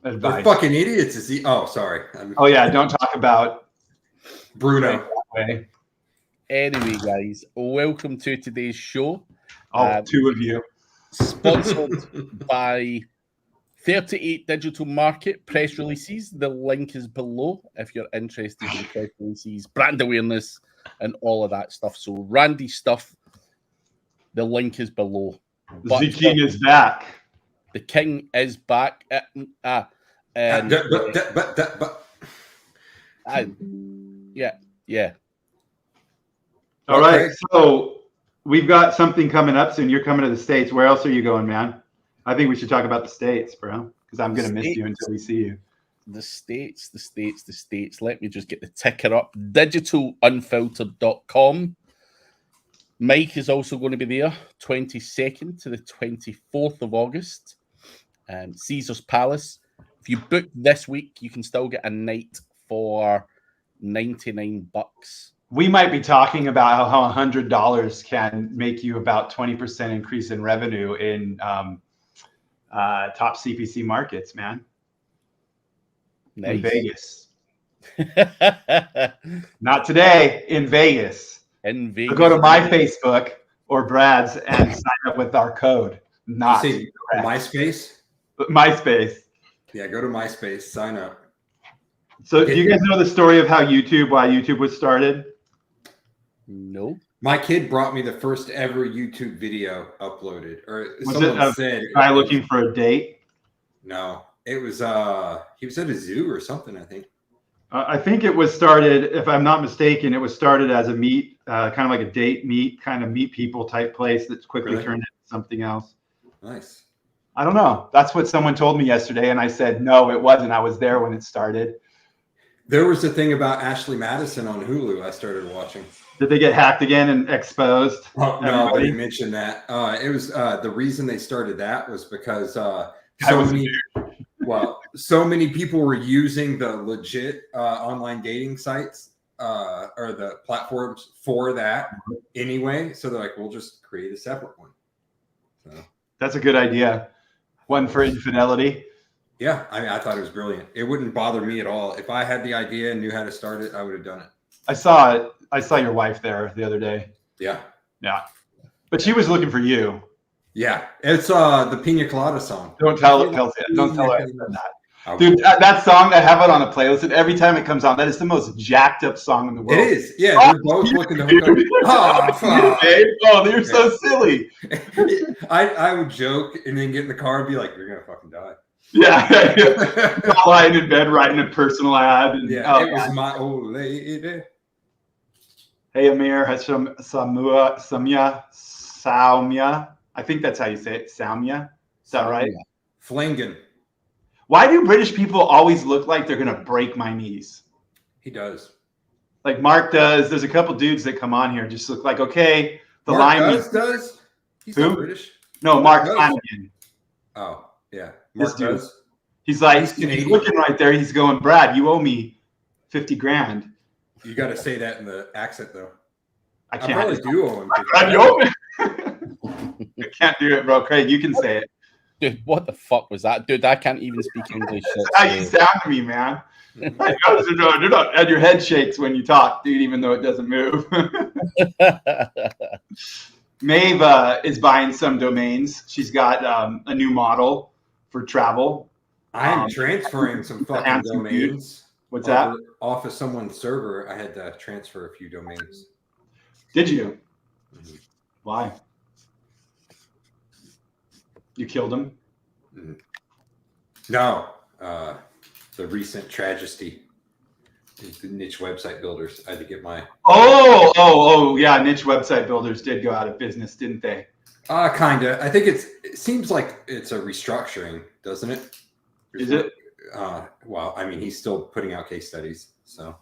advice. We're fucking idiots. Is he? Oh, sorry. Oh yeah, don't talk about Bruno. way. Anyway, guys, welcome to today's show. Two of you. Sponsored by 38 Digital Market press releases. The link is below if you're interested in press releases, brand awareness, and all of that stuff. So, Randy stuff, the link is below. The King is back. The King is back. Yeah. All right, so we've got something coming up soon. You're coming to the States. Where else are you going, man? I think we should talk about the States, bro, because I'm going to miss you until we see you. The States. Let me just get the ticker up. Digitalunfiltered.com. Mike is also going to be there, 22nd to the 24th of August. Caesar's Palace. If you book this week, you can still get a night for $99. We might be talking about how $100 can make you about 20% increase in revenue in top CPC markets, man. Nice. In Vegas. Not today, in Vegas. In Vegas. So go to my Facebook or Brad's and sign up with our code. Not MySpace? MySpace. Yeah, go to MySpace, sign up. So do you guys know the story of why YouTube was started? No. My kid brought me the first ever YouTube video uploaded. Or Was someone it said a guy looking for a date? No. It was he was at a zoo or something, I think. I think it was started, if I'm not mistaken, it was started as a meet, kind of like a date meet, kind of meet people type place that's quickly turned into something else. Nice. I don't know. That's what someone told me yesterday, and I said, no, it wasn't. I was there when it started. There was a thing about Ashley Madison on Hulu I started watching. Did they get hacked again and exposed? Oh, no, I didn't mention that. It was the reason they started that was because so many people were using the legit online dating sites or the platforms for that anyway. So they're like, we'll just create a separate one. So that's a good idea. One for infidelity. Yeah, I mean, I thought it was brilliant. It wouldn't bother me at all. If I had the idea and knew how to start it, I would have done it. I saw it. I saw your wife there the other day. Yeah. But she was looking for you. Yeah, it's the Pina Colada song. Don't tell her that. Dude, that song, I have it on a playlist, and every time it comes on, that is the most jacked up song in the world. It is. Yeah, we're both looking to hook up. Oh, you're so silly. I would joke and then get in the car and be like, you're going to fucking die. Yeah. Lying in bed, writing a personal ad. And, it was my old lady. Hey, Amir, Saumya. I think that's how you say it. Saumya. Is that right? Flangen. Why do British people always look like they're going to break my knees? He does. Like Mark does. There's a couple dudes that come on here just look like, okay, the Mark line does? He's not British. No, Mark Flanagan. Oh, yeah. Mark does. He's like, he's looking right there. He's going, Brad, you owe me 50 grand. You got to say that in the accent, though. I can't. I probably do owe him 50 grand. You owe me. I can't do it, bro. Craig, you can say it. Dude, what the fuck was that? Dude, I can't even speak English. That's how you sound to me, man. And your head shakes when you talk, dude, even though it doesn't move. Maeve is buying some domains. She's got a new model for travel. I'm transferring some fucking domains. What's that? Off of someone's server, I had to transfer a few domains. Did you? Mm-hmm. Why? You killed him? No. The recent tragedy. The niche website builders. I had to get my... Oh, yeah. Niche website builders did go out of business, didn't they? Kind of. I think it seems like it's a restructuring, doesn't it? Is it? Well, I mean, he's still putting out case studies, so...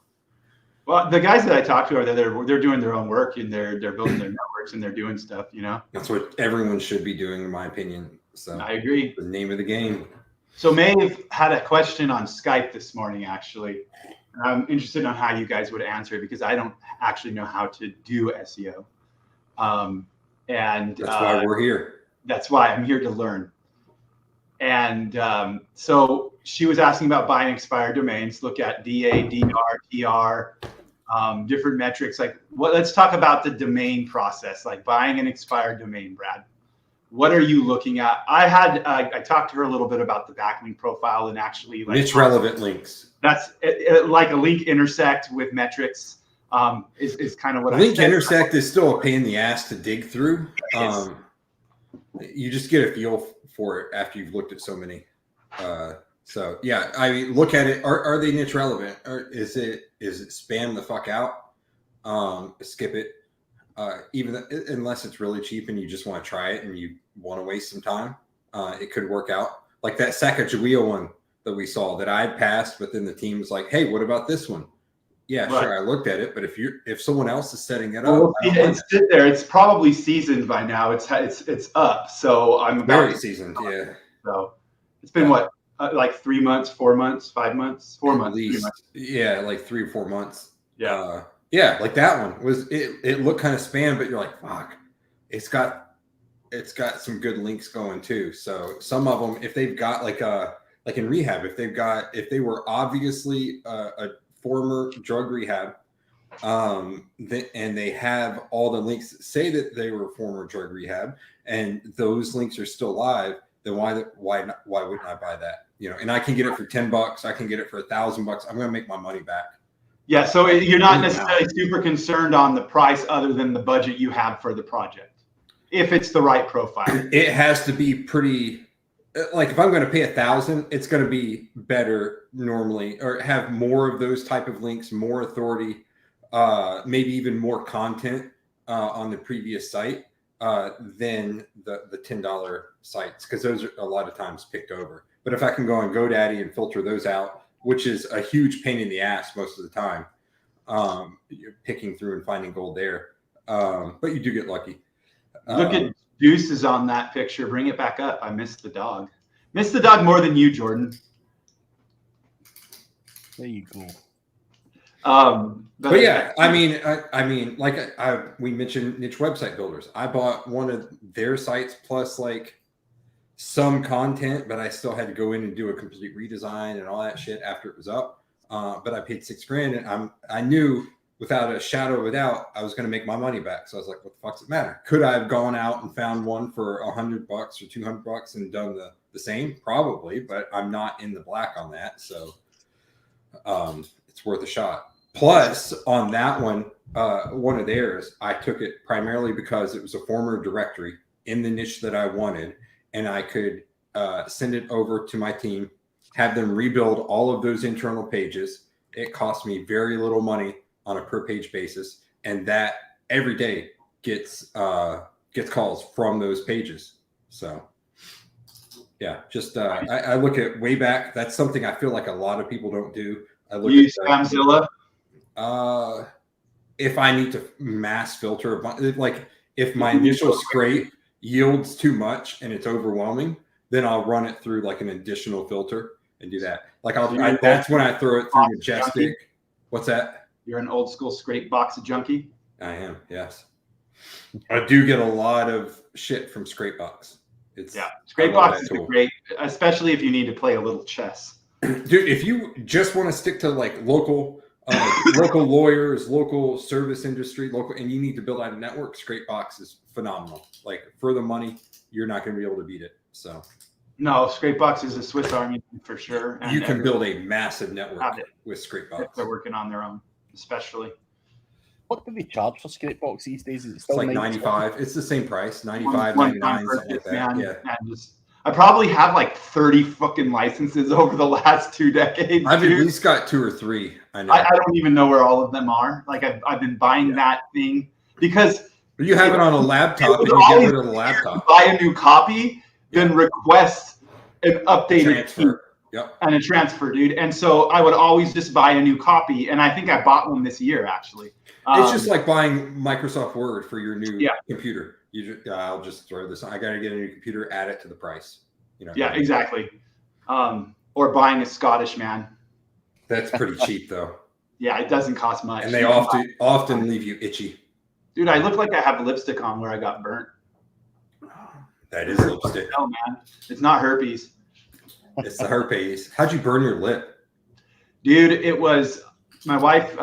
Well, the guys that I talked to are they're doing their own work and they're building their networks and they're doing stuff, you know? That's what everyone should be doing, in my opinion. So I agree. The name of the game. So Maeve had a question on Skype this morning, actually. I'm interested on how you guys would answer it because I don't actually know how to do SEO. And that's why we're here. That's why I'm here to learn. And so she was asking about buying expired domains. Look at DA, DR, TR, different metrics. Like, let's talk about the domain process, like buying an expired domain, Brad. What are you looking at? I talked to her a little bit about the backlink profile and actually like niche relevant links. That's like a link intersect with metrics. Is kind of what link intersect is still a pain in the ass to dig through. You just get a feel for it after you've looked at so many. So yeah, I mean, look at it. Are they niche relevant? Or is it spam the fuck out? Skip it. Unless it's really cheap and you just want to try it and you want to waste some time, it could work out. Like that Sacagawea one that we saw that I passed, but then the team was like, "Hey, what about this one?" Yeah, right. Sure. I looked at it, but if someone else is setting it up, it's there. It's probably seasoned by now. It's up. So I'm about very seasoned. Yeah. So it's been what, like 3 months, 4 months, 5 months, 4 months. At least. Yeah, like 3 or 4 months. Yeah. Yeah, like that one was. It looked kind of spam, but you're like, fuck. It's got some good links going too. So some of them, if they've got like in rehab, if they were obviously a former drug rehab, and they have all the links that say that they were former drug rehab, and those links are still live, then why wouldn't I buy that? You know, and I can get it for $10. I can get it for $1,000. I'm going to make my money back. Yeah. So you're not necessarily super concerned on the price other than the budget you have for the project. If it's the right profile, it has to be pretty. Like if I'm going to pay $1,000, it's going to be better normally, or have more of those type of links, more authority, maybe even more content on the previous site than the $10 sites, because those are a lot of times picked over. But if I can go on GoDaddy and filter those out, which is a huge pain in the ass most of the time, you're picking through and finding gold there, but you do get lucky. Look at Deuces on that picture. Bring it back up. I missed the dog. Missed the dog more than you, Jordan. There you go. But yeah, I mean, like we mentioned niche website builders. I bought one of their sites plus like some content, but I still had to go in and do a complete redesign and all that shit after it was up. But I paid $6,000, and I knew without a shadow of a doubt I was going to make my money back. So I was like, what the fuck's it matter? Could I have gone out and found one for $100 or $200 and done the same? Probably, but I'm not in the black on that. So it's worth a shot. Plus on that one, one of theirs, I took it primarily because it was a former directory in the niche that I wanted, and I could send it over to my team, have them rebuild all of those internal pages. It cost me very little money on a per page basis, and that every day gets calls from those pages. So yeah, just I look at way back. That's something I feel like a lot of people don't do. I look at Spamzilla. If I need to mass filter, like if my initial scrape yields too much and it's overwhelming, then I'll run it through like an additional filter and do that. Like that's when I throw it through Majestic. Junkie? What's that? You're an old school scrape box junkie. I am. Yes. I do get a lot of shit from Scrapebox. Scrapebox is great, especially if you need to play a little chess. Dude, if you just want to stick to like local lawyers, local service industry, and you need to build out a network, Scrapebox is phenomenal. Like for the money, you're not going to be able to beat it. So no, Scrapebox is a Swiss Army for sure. You can build a massive network with Scrapebox. They're working on their own, especially. What do they charge for Scrapebox these days? Is it still like $95? It's the same price, $95, $99, something like that. Yeah. I probably have like 30 fucking licenses over the last 2 decades. I've at least got 2 or 3. I know. I don't even know where all of them are. Like I've been buying that thing because you have it on a laptop and you get rid of the laptop. Buy a new copy, then request an updated transfer. Yep. And a transfer, dude. And so I would always just buy a new copy. And I think I bought one this year, actually. It's just like buying Microsoft Word for your new computer. I'll just throw this on. I got to get a new computer, add it to the price. You know. Yeah, exactly. Or buying a Scottish man. That's pretty cheap, though. Yeah, it doesn't cost much. And they often leave you itchy. Dude, I look like I have lipstick on where I got burnt. That is lipstick. No, man. It's not herpes. It's the herpes. How'd you burn your lip? Dude, it was my wife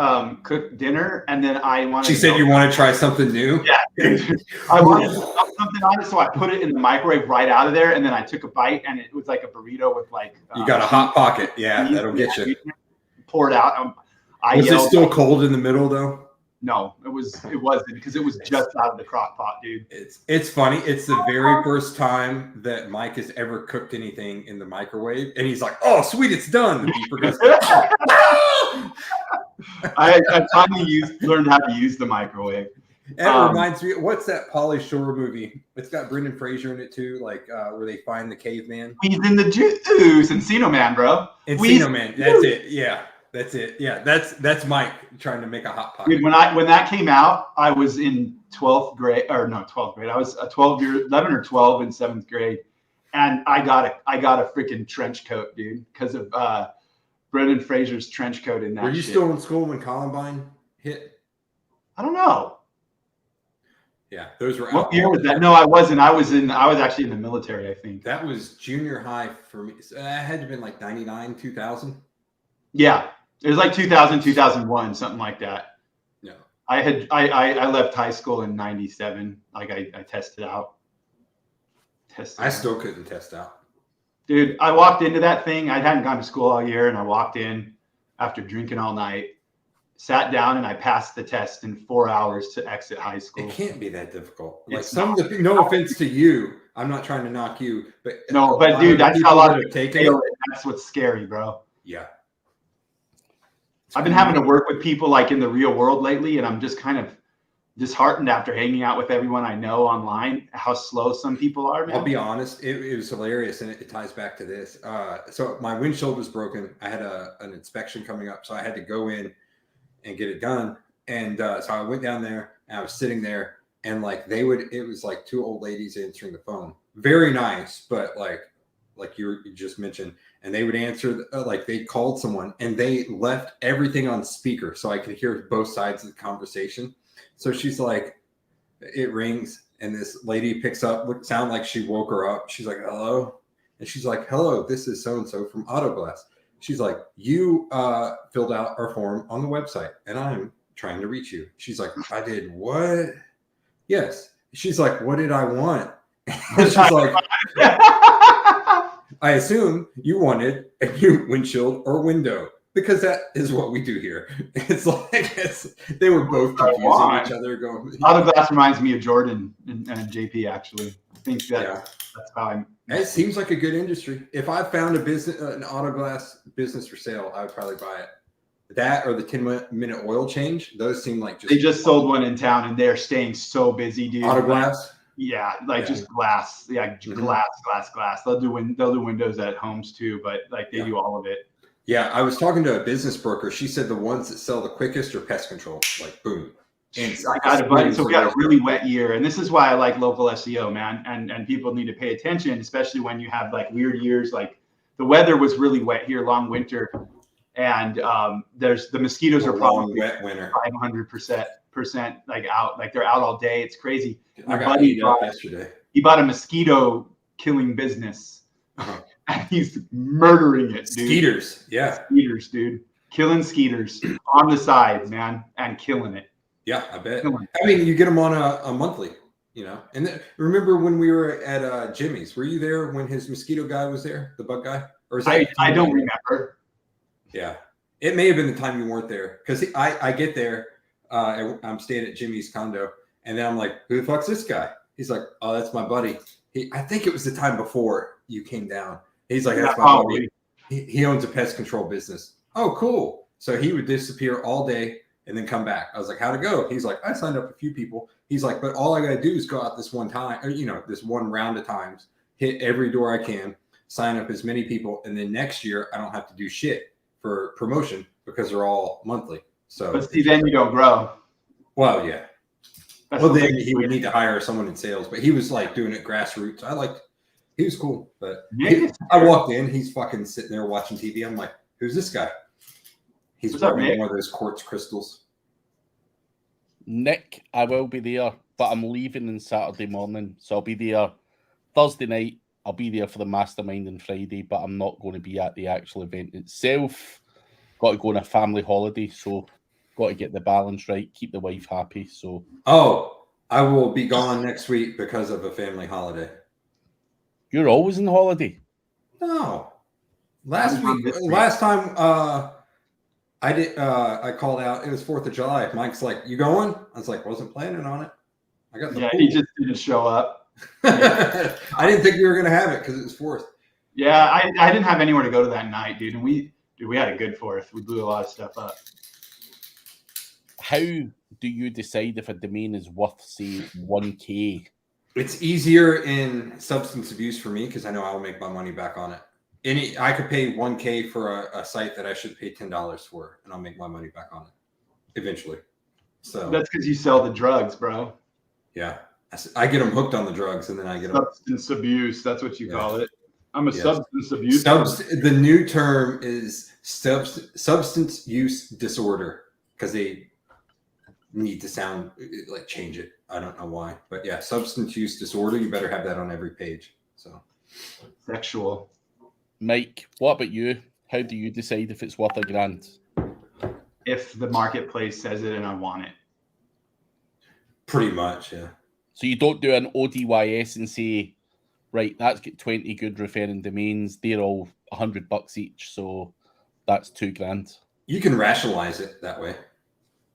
cooked dinner, and then I wanted. She said you want to try something new. Yeah, dude. I wanted to put something on it, so I put it in the microwave right out of there, and then I took a bite, and it was like a burrito with like. You got a hot pocket, yeah, that'll get you. Poured out. Was it still cold in the middle though? No, it wasn't because it was just out of the crock pot, dude. It's funny. It's the very first time that Mike has ever cooked anything in the microwave, and he's like, "Oh, sweet, it's done." The beeper goes. I finally learned how to use the microwave. It reminds me, what's that Pauly Shore movie? It's got Brendan Fraser in it too, like where they find the caveman. He's in the juice, Encino Man, bro. Encino Man, that's it. Yeah. That's it. Yeah, that's Mike trying to make a hot pocket. Dude, when that came out, I was in 12th grade, or no, 12th grade. I was a 11 or 12 in 7th grade, and I got a freaking trench coat, dude, because of Brendan Fraser's trench coat in that. Were you still in school when Columbine hit? I don't know. Yeah, those were. What year was that? No, I wasn't. I was actually in the military, I think. That was junior high for me. It had to have been like 99, 2000. Yeah. It was like 2000, 2001, something like that. No, I left high school in 97. Like I tested out. I still couldn't test out. Dude, I walked into that thing. I hadn't gone to school all year, and I walked in after drinking all night, sat down, and I passed the test in 4 hours to exit high school. It can't be that difficult. Like no offense to you. I'm not trying to knock you, but no, but dude, that's how a lot of people fail it. That's what's scary, bro. Yeah. I've been having to work with people like in the real world lately, and I'm just kind of disheartened after hanging out with everyone I know online, how slow some people are, man. I'll be honest, it was hilarious, and it ties back to this. So my windshield was broken. I had an inspection coming up, so I had to go in and get it done. And so I went down there, and I was sitting there, and like it was like two old ladies answering the phone. Very nice, but like you just mentioned, and they would answer like they called someone and they left everything on speaker so I could hear both sides of the conversation. So she's like, it rings and this lady picks up, would sound like she woke her up. She's like, hello. And she's like, hello, this is so-and-so from Autoglass. She's like, you filled out our form on the website and I'm trying to reach you. She's like, I did what? Yes. She's like, what did I want? And she's like, I assume you wanted a new windshield or window because that is what we do here. It's like they were both confusing each other. Going, Autoglass reminds me of Jordan and JP. Actually, I think that's how I'm. It seems like a good industry. If I found an Autoglass business for sale, I would probably buy it. That or the 10-minute oil change. Those seem like they just sold one in town and they're staying so busy, dude. Autoglass. Yeah, just glass. Yeah, glass. They'll do windows at homes too, but like they do all of it. Yeah, I was talking to a business broker. She said the ones that sell the quickest are pest control. Like boom. And I got a buddy. So we got a really wet year, and this is why I like local SEO, man. And people need to pay attention, especially when you have like weird years. Like the weather was really wet here, long winter, and there's the mosquitoes are probably wet winter, 500% like out, like they're out all day. It's crazy. My buddy yesterday. He bought a mosquito killing business, and he's murdering it, dude. Skeeters, yeah, skeeters, dude, killing skeeters on the side, man, and killing it. Yeah, I bet. I mean, you get them on a monthly, you know. And remember when we were at Jimmy's? Were you there when his mosquito guy was there, the bug guy? Or is that I don't remember. Yeah, it may have been the time you weren't there because I get there. I'm staying at Jimmy's condo, and then I'm like, "Who the fuck's this guy?" He's like, "Oh, that's my buddy." I think it was the time before you came down. He's like, "That's my buddy." He owns a pest control business. Oh, cool. So he would disappear all day and then come back. I was like, "How'd it go?" He's like, "I signed up a few people." He's like, "But all I gotta do is go out this one time, or this one round of times, hit every door I can, sign up as many people, and then next year I don't have to do shit for promotion because they're all monthly." So, but see, then you don't grow. Well, yeah. Well, then he would need to hire someone in sales, but he was like doing it grassroots. He was cool, but I walked in, he's fucking sitting there watching TV. I'm like, who's this guy? He's wearing one of those quartz crystals. Nick, I will be there, but I'm leaving on Saturday morning, so I'll be there Thursday night, I'll be there for the mastermind on Friday, but I'm not going to be at the actual event itself. Got to go on a family holiday, so got to get the balance right, keep the wife happy. So, I will be gone next week because of a family holiday. you're always on holiday. No, last time I called out. It was 4th of July. Mike's like, "You going?" I was like, "Wasn't planning on it." I got the pool. He just didn't show up. I didn't think you were gonna have it because it was 4th. Yeah, I didn't have anywhere to go to that night, dude. And we had a good 4th. We blew a lot of stuff up. How do you decide if a domain is worth, say, 1K? It's easier in substance abuse for me because I know I'll make my money back on it. I could pay 1K for a site that I should pay $10 for, and I'll make my money back on it eventually. So that's because you sell the drugs, bro. Yeah, I get them hooked on the drugs, and then I get them substance abuse. That's what you call it. I'm a substance abuse. The new term is substance use disorder because they need to sound like change it. I don't know why, but yeah, substance use disorder. You better have that on every page. So sexual. Mike, what about you? How do you decide if it's worth $1,000? If the marketplace says it and I want it. Pretty much, yeah. So you don't do an ODYS and say, right, that's got 20 good referring domains. They're all $100 each, so that's $2,000. You can rationalize it that way.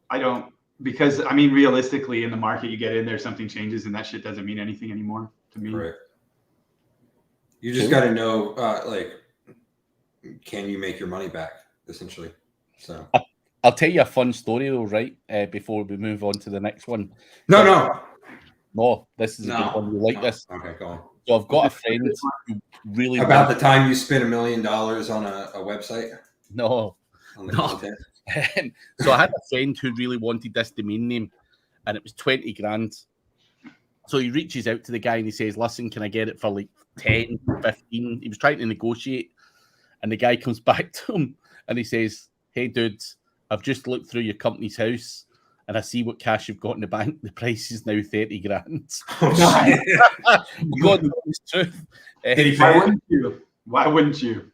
I don't, because I mean, realistically, in the market, you get in there, something changes, and that shit doesn't mean anything anymore to me. Correct. You just got to know, can you make your money back, essentially? So I'll tell you a fun story though, right? Before we move on to the next one. No, this is a good one. You like this? Okay, go on. So I've got a friend who really about the time you spent $1 million on a website. No. Content. So I had a friend who really wanted this domain name, and it was $20,000. So he reaches out to the guy and he says, "Listen, can I get it for like 10, 15?" He was trying to negotiate, and the guy comes back to him and he says, "Hey, dude, I've just looked through your company's house and I see what cash you've got in the bank. The price is now $30,000. Oh, God knows truth. Why wouldn't you?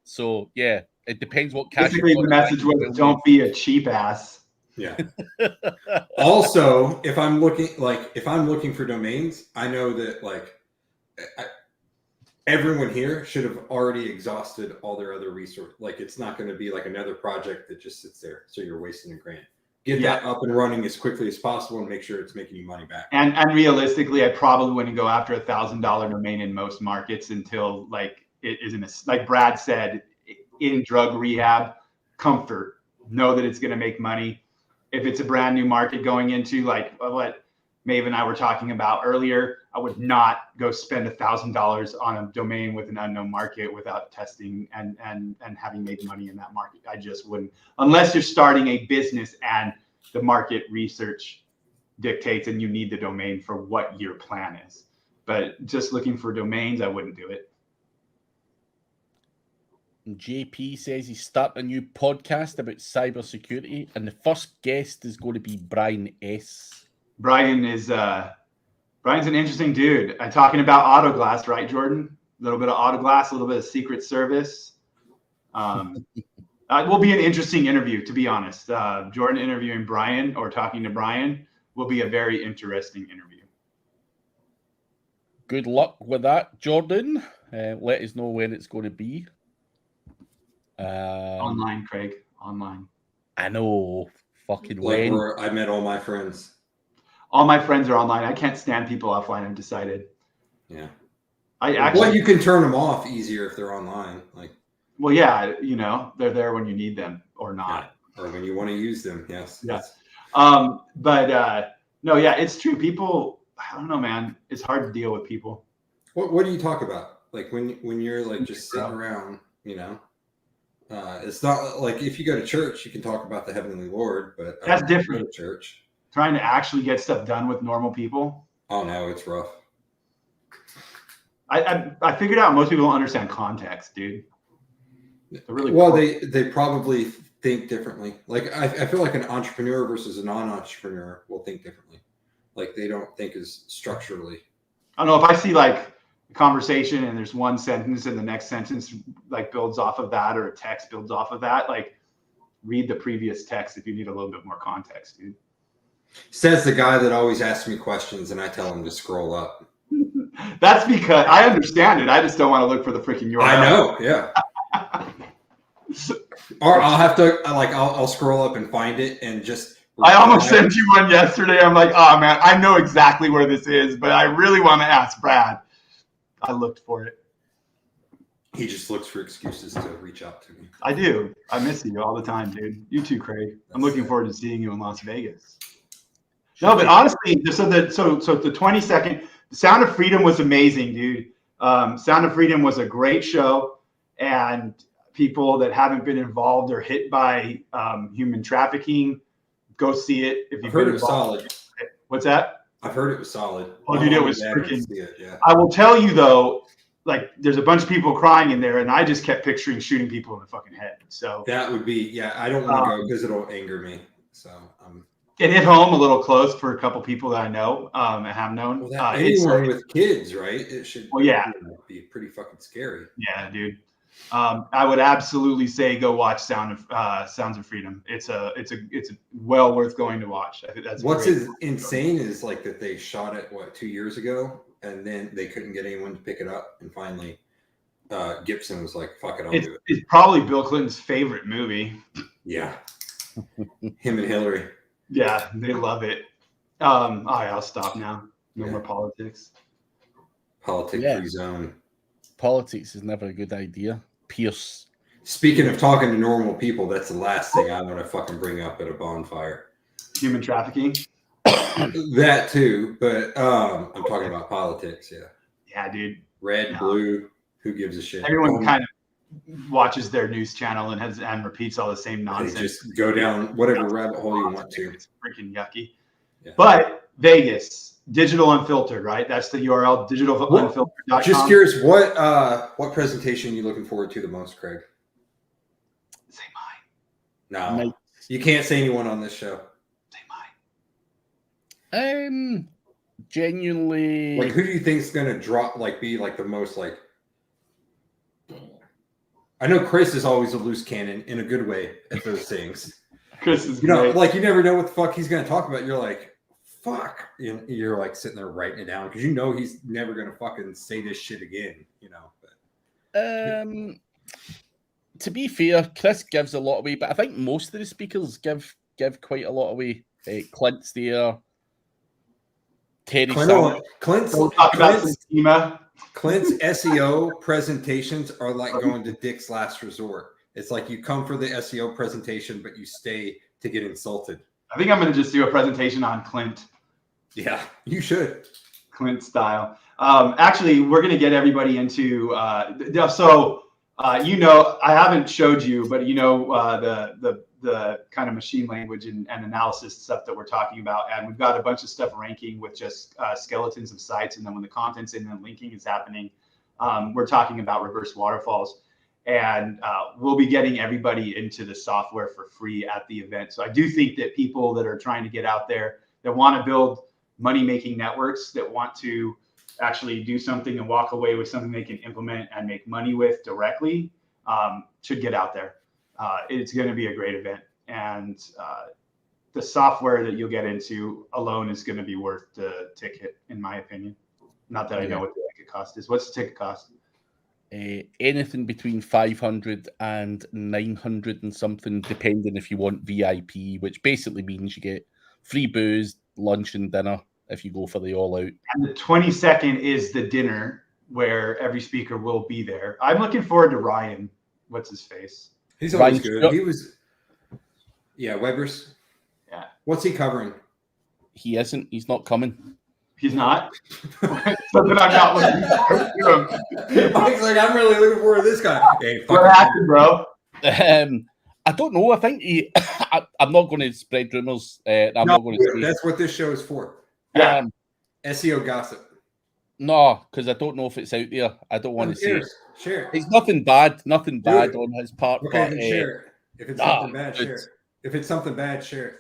So yeah, it depends what cash. Basically, the message was, "Don't be a cheap ass." Yeah. Also, if I'm looking for domains, I know that everyone here should have already exhausted all their other resources. Like, it's not going to be like another project that just sits there, so you're wasting a grant. Get that up and running as quickly as possible and make sure it's making you money back. And realistically, I probably wouldn't go after $1,000 domain in most markets until it isn't like Brad said, in drug rehab, comfort, know that it's going to make money. If it's a brand new market going into, like what Maeve and I were talking about earlier, I would not go spend $1,000 on a domain with an unknown market without testing and having made money in that market. I just wouldn't, unless you're starting a business and the market research dictates and you need the domain for what your plan is. But just looking for domains, I wouldn't do it. JP says he's starting a new podcast about cybersecurity, and the first guest is going to be Brian S. Brian's an interesting dude. I'm talking about Autoglass, right, Jordan? A little bit of Autoglass, a little bit of Secret Service. It will be an interesting interview, to be honest. Jordan interviewing Brian or talking to Brian will be a very interesting interview. Good luck with that, Jordan. Let us know when it's going to be. Online, Craig. Online. I know. Fucking like when. I met all my friends. All my friends are online. I can't stand people offline. I've decided. Yeah. You can turn them off easier if they're online. Well, yeah, they're there when you need them or not. Yeah. Or when you want to use them. Yes. Yes. No, yeah, it's true. People, I don't know, man. It's hard to deal with people. What do you talk about? Like when you're like just sitting around, it's not like if you go to church, you can talk about the Heavenly Lord, but that's different. Go to church. Trying to actually get stuff done with normal people. Oh no, it's rough. I figured out most people don't understand context, dude. They probably think differently. Like I feel like an entrepreneur versus a non-entrepreneur will think differently. Like they don't think as structurally. I don't know if I see like a conversation and there's one sentence and the next sentence like builds off of that, or a text builds off of that, like read the previous text if you need a little bit more context, dude. Says the guy that always asks me questions and I tell him to scroll up. That's because I understand it. I just don't want to look for the freaking URL. I know, yeah. Or I'll have to I'll scroll up and find it and just. I almost sent you one yesterday. I'm like, oh man, I know exactly where this is, but I really want to ask Brad. I looked for it. He just looks for excuses to reach out to me. I do. I miss you all the time, dude. You too, Craig. I'm looking forward to seeing you in Las Vegas. No, but honestly, so the 20-second, the Sound of Freedom was amazing, dude. Sound of Freedom was a great show, and people that haven't been involved or hit by human trafficking, go see it. If you've heard been it was involved. solid. What's that? I've heard it was solid. Oh, dude, it was freaking. Yeah. I will tell you though, like there's a bunch of people crying in there, and I just kept picturing shooting people in the fucking head. So that would be, yeah. I don't want to go because it'll anger me. So it hit home a little close for a couple people that I know and have known. Well, anyone with kids, right? It should. Well, yeah, be pretty fucking scary. Yeah, dude. I would absolutely say go watch Sounds of Freedom. It's a well worth going to watch. I think that's what's insane is like that they shot it 2 years ago, and then they couldn't get anyone to pick it up, and finally Gibson was like, "Fuck it, I'll do it." It's probably Bill Clinton's favorite movie. Yeah, him and Hillary. Yeah, they love it. All right, I'll stop now. No more politics. Politics-free zone. Politics is never a good idea. Pierce. Speaking of talking to normal people, that's the last thing I want to fucking bring up at a bonfire. Human trafficking. That too, but I'm talking about politics. Yeah. Yeah, dude. Red, blue. Who gives a shit? Everyone kind of watches their news channel and repeats all the same nonsense. They just go down whatever rabbit hole you want to. It's freaking yucky. Yeah. But Vegas. Digital Unfiltered, right? That's the URL, digitalunfiltered.com. Just curious, what presentation are you looking forward to the most, Craig? Say mine. No, you can't say anyone on this show. Say mine. Genuinely. Like, who do you think is going to drop? Like, be like the most like? I know Chris is always a loose cannon in a good way at those things. Chris is, like you never know what the fuck he's going to talk about. You're like, fuck, you're like sitting there writing it down because you know he's never gonna fucking say this shit again, But. To be fair, Chris gives a lot away, but I think most of the speakers give quite a lot away. Clint's there, Terry. Clint's SEO presentations are like going to Dick's Last Resort. It's like you come for the SEO presentation, but you stay to get insulted. I think I'm going to just do a presentation on Clint. Yeah, you should. Clint style. Actually, we're going to get everybody into I haven't showed you, but the kind of machine language and analysis stuff that we're talking about. And we've got a bunch of stuff ranking with just skeletons of sites. And then when the content's in and linking is happening, we're talking about reverse waterfalls. And we'll be getting everybody into the software for free at the event. So I do think that people that are trying to get out there, that want to build money-making networks, that want to actually do something and walk away with something they can implement and make money with directly, should get out there. It's going to be a great event. And the software that you'll get into alone is going to be worth the ticket, in my opinion. Not that I know what the ticket cost is. What's the ticket cost? Anything between 500 and 900 and something, depending if you want VIP, which basically means you get free booze, lunch and dinner if you go for the all out. And the 22nd is the dinner where every speaker will be there. I'm looking forward to Ryan. What's his face? He's always good. He was, Weber's. Yeah. What's he covering? He isn't. He's not coming. He's not? Something I'm not looking forward to. Mike's like, I'm really looking forward to this guy. Hey, what happened, bro? I don't know. I think I'm not going to spread rumors. Not going to. That's what this show is for. Yeah. SEO gossip. No, because I don't know if it's out there. I don't want to see it. Share. It's nothing bad. Nothing bad on his part. Okay, then share it. If it's something bad, share it. If it's something bad, share it.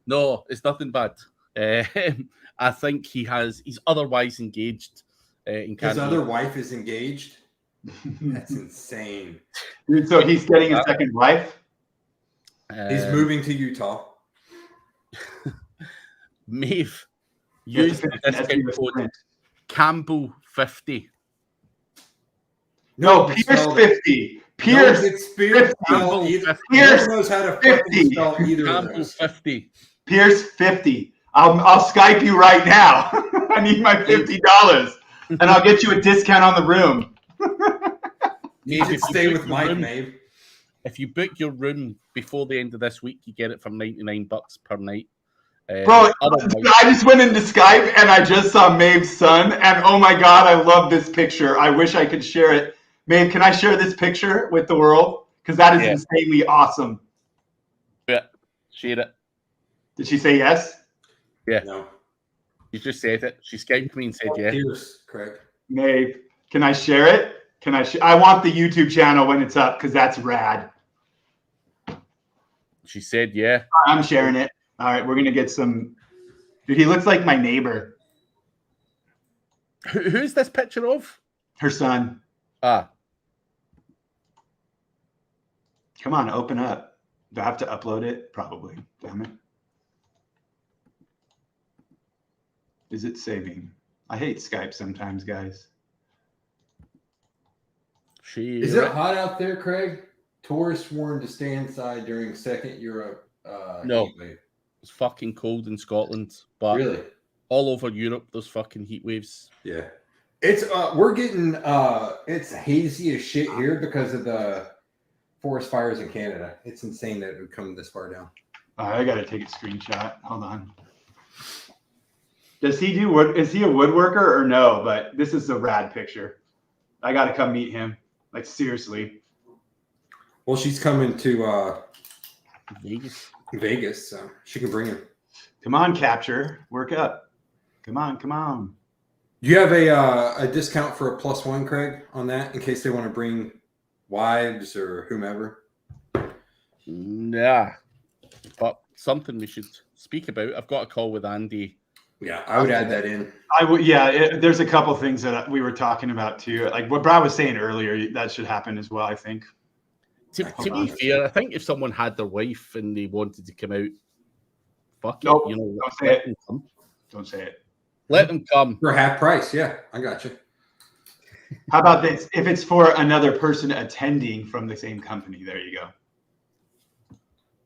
No, it's nothing bad. I think he's otherwise engaged. in His Canada. other wife is engaged. That's insane. So he's getting a second wife. He's moving to Utah. Maeve, You have to use finish the an discount SEO code sprint. Campbell50. No, he Pierce spelled it. 50. No Pierce one gets Pierce 50. spell either. No Pierce one knows how to 50. fucking spell either of Campbell those. 50. Pierce 50. I'll Skype you right now. I need my $50, and I'll get you a discount on the room. You Maeve, should if you stay book with your Mike, room- Maeve. If you book your room before the end of this week, you get it for $99 per night. Bro, Otherwise, I just went into Skype and I just saw Maeve's son, and oh my God, I love this picture. I wish I could share it. Maeve, can I share this picture with the world? Because that is Yeah. insanely awesome. yeah, share it. Did she say yes? Yeah, No. you just said it. She Skyped me and said yeah. Pierce, Craig. Maeve, can I share it? I want the YouTube channel when it's up because that's rad. She said yeah. I'm sharing it. All right, we're gonna get some. Dude, he looks like my neighbor. Who's this picture of? Her son. Ah, Come on, open up. Do I have to upload it? Probably. Damn it. Is it saving? I hate Skype sometimes, guys. Is it hot out there, Craig? Tourists warned to stay inside during second Europe No. heat wave. It's fucking cold in Scotland, but Really? all over Europe, there's fucking heat waves. Yeah. It's we're getting it's hazy as shit here because of the forest fires in Canada. It's insane that it would come this far down. All right, I gotta take a screenshot. Hold on. Does he do wood? Is he a woodworker or no? But this is a rad picture. I gotta come meet him. Like seriously. Well, she's coming to Vegas. so she can bring him. Come on, capture. Work up. Come on, come on. Do you have a discount for a +1, Craig, on that in case they want to bring wives or whomever? Yeah, but something we should speak about. I've got a call with Andy. Yeah, I would add that in. I would. Yeah, there's a couple things that we were talking about too. Like what Brad was saying earlier, that should happen as well. I think. To be fair, I think if someone had their wife and they wanted to come out, fuck Nope, it. You know, don't say let it. them come. Don't say it. Let them come. For half price, yeah, I got you. How about this? If it's for another person attending from the same company, there you go.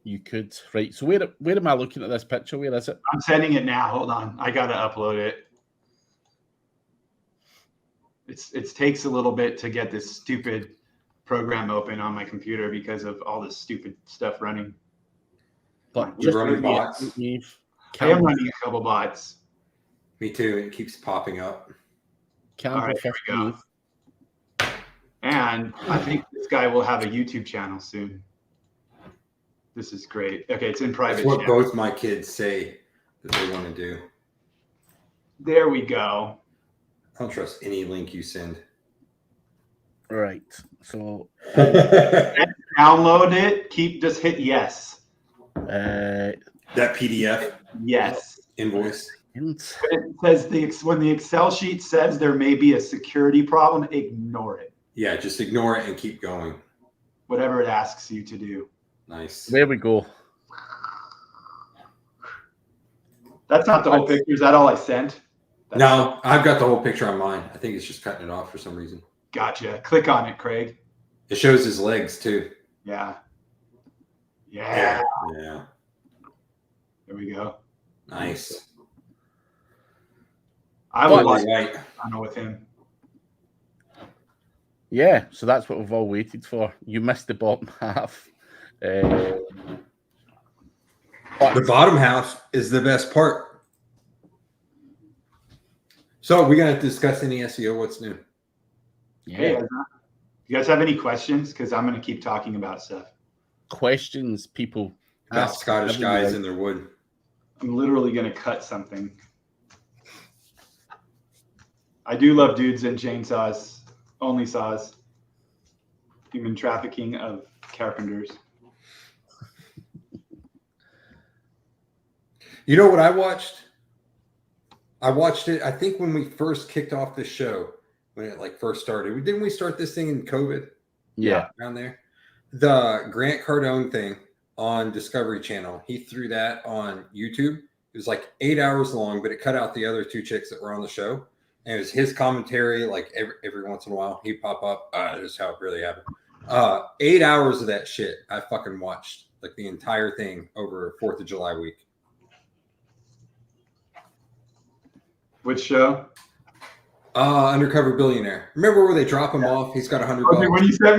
You could, right? So where am I looking at this picture? Where is it? I'm sending it now. Hold on, I gotta upload it. It takes a little bit to get this stupid program open on my computer because of all this stupid stuff running. But You're running bots. I am running a couple bots. Me too. It keeps popping up. All right, here we go. And I think this guy will have a YouTube channel soon. This is great. Okay, it's in private. That's what channel. both my kids say that they want to do. There we go. I don't trust any link you send. Right. So Download it. Just hit yes. That PDF Yes. invoice. It says when the Excel sheet says there may be a security problem, ignore it. Yeah, just ignore it and keep going. Whatever it asks you to do. Nice. there we go. That's not the whole picture. Is that all I sent? No, I've got the whole picture on mine. I think it's just cutting it off for some reason. Gotcha. Click on it, Craig. It shows his legs too. Yeah. Yeah. Yeah. There we go. Nice. I would Totally like right. to know with him. Yeah. So that's what we've all waited for. You missed the bottom half. The bottom half is the best part. So we're going to discuss any SEO. What's new? Hey, Yeah. you guys have any questions? Because I'm going to keep talking about stuff. Questions people About ask Scottish everybody. guys in their wood. I'm literally going to cut something. I do love dudes and chainsaws, only saws. Human trafficking of carpenters. You know what I watched? I watched it. I think when we first kicked off this show, when it like first started, didn't we start this thing in COVID? Yeah. Around there. The Grant Cardone thing on Discovery Channel, he threw that on YouTube. It was like 8 hours long, but it cut out the other two chicks that were on the show. And it was his commentary, like every once in a while, he'd pop up. This is how it really happened. 8 hours of that shit I fucking watched, like the entire thing over 4th of July week. Which show? Undercover Billionaire. Remember where they drop him off? He's got $100. Okay, when you sent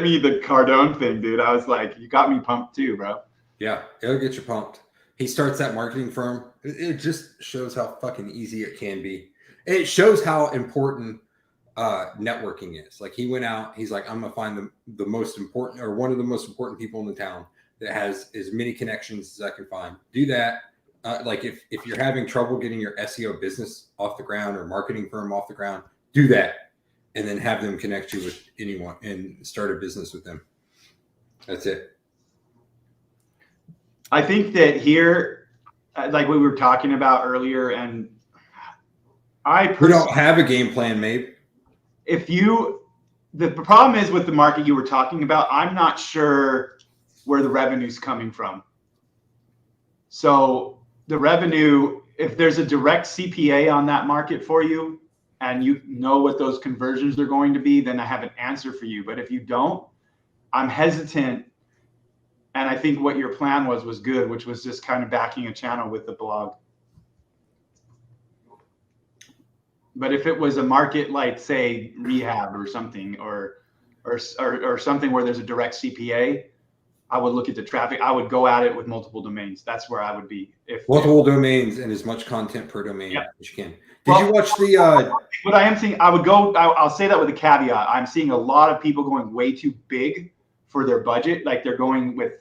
me the Cardone thing, dude, I was like, you got me pumped too, bro. Yeah, it'll get you pumped. He starts that marketing firm. It just shows how fucking easy it can be. It shows how important networking is. Like he went out, he's like, I'm gonna find the most important, or one of the most important people in the town that has as many connections as I can find. Do that. Like if you're having trouble getting your SEO business off the ground or marketing firm off the ground, do that, and then have them connect you with anyone and start a business with them. That's it. I think that here, like we were talking about earlier, and we don't have a game plan, maybe. The problem is with the market you were talking about, I'm not sure where the revenue's coming from. So the revenue, if there's a direct CPA on that market for you and you know what those conversions are going to be, then I have an answer for you. But if you don't, I'm hesitant. And I think what your plan was good, which was just kind of backing a channel with the blog. But if it was a market like, say, rehab or something, or something where there's a direct CPA, I would look at the traffic. I would go at it with multiple domains. That's where I would be. If multiple domains and as much content per domain as you can. Well, Did you watch the? What I am seeing, I would go. I'll say that with a caveat. I'm seeing a lot of people going way too big for their budget. Like they're going with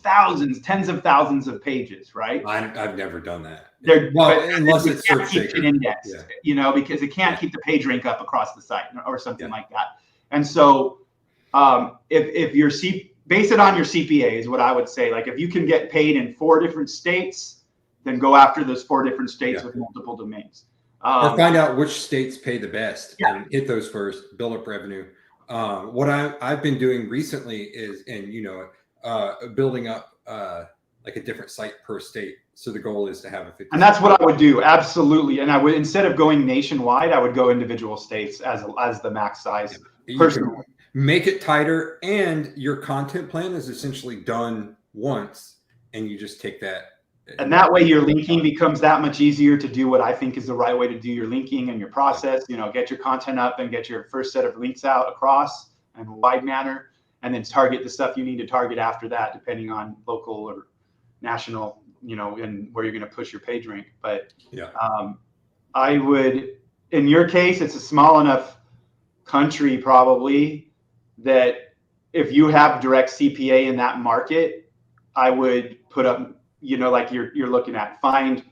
thousands, tens of thousands of pages, right? I've never done that. Unless it's search shaker. Indexed, because it can't keep the page rank up across the site or something like that. And so, if you're base it on your CPA is what I would say. Like if you can get paid in 4 different states, then go after those 4 different states with multiple domains. Or find out which states pay the best and hit those first, build up revenue. What I've been doing recently is, building up like a different site per state. So the goal is to have a 50. And that's what I would do. Absolutely. And I would, instead of going nationwide, I would go individual states as the max size. Personally. Make it tighter, and your content plan is essentially done once, and you just take that. And that way your linking becomes that much easier to do what I think is the right way to do your linking and your process. Get your content up and get your first set of links out across in a wide manner, and then target the stuff you need to target after that, depending on local or national, and where you're going to push your page rank. But I would, in your case, it's a small enough country probably that if you have direct CPA in that market, I would put up, like you're looking at, find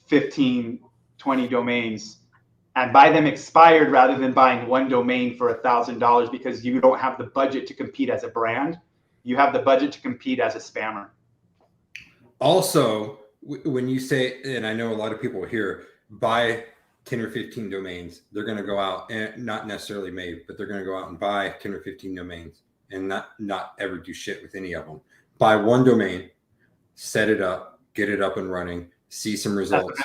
15, 20 domains and buy them expired rather than buying one domain for $1,000, because you don't have the budget to compete as a brand. You have the budget to compete as a spammer. Also, when you say, and I know a lot of people here, buy 10 or 15 domains, they're going to go out, and not necessarily but they're going to go out and buy 10 or 15 domains and not ever do shit with any of them. Buy one domain, set it up, get it up and running, see some results.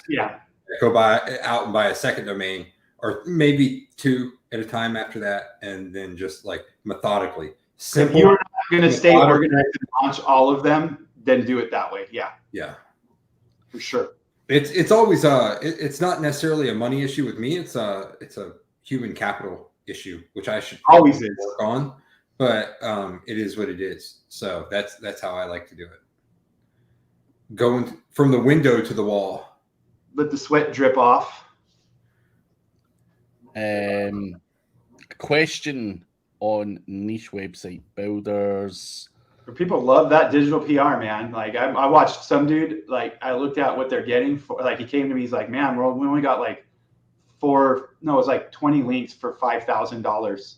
Go out and buy a second domain, or maybe 2 at a time after that, and then just like methodically. Simple. If you're not going to stay organized and launch all of them, then do it that way. Yeah, for sure. It's always it's not necessarily a money issue with me. It's a human capital issue, which I should always work on. But it is what it is. So that's how I like to do it. Going from the window to the wall. Let the sweat drip off. Question on niche website builders. People love that digital PR, man. Like I watched some dude, like I looked at what they're getting for, like he came to me, he's like, man, we only got like 20 links for $5,000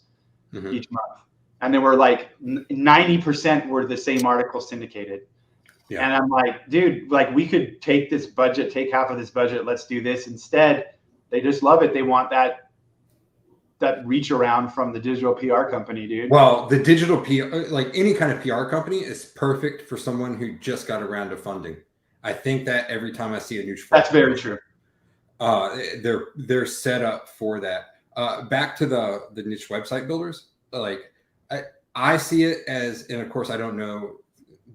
each month. And they were like 90% were the same article syndicated. Yeah. And I'm like, dude, like we could take this budget, take half of this budget. Let's do this. Instead, they just love it. They want that reach around from the digital PR company, dude. Well, the digital PR, like any kind of PR company, is perfect for someone who just got around to funding. I think that every time I see a niche, that's very true. They're set up for that. Back to the niche website builders, like I see it as, and of course I don't know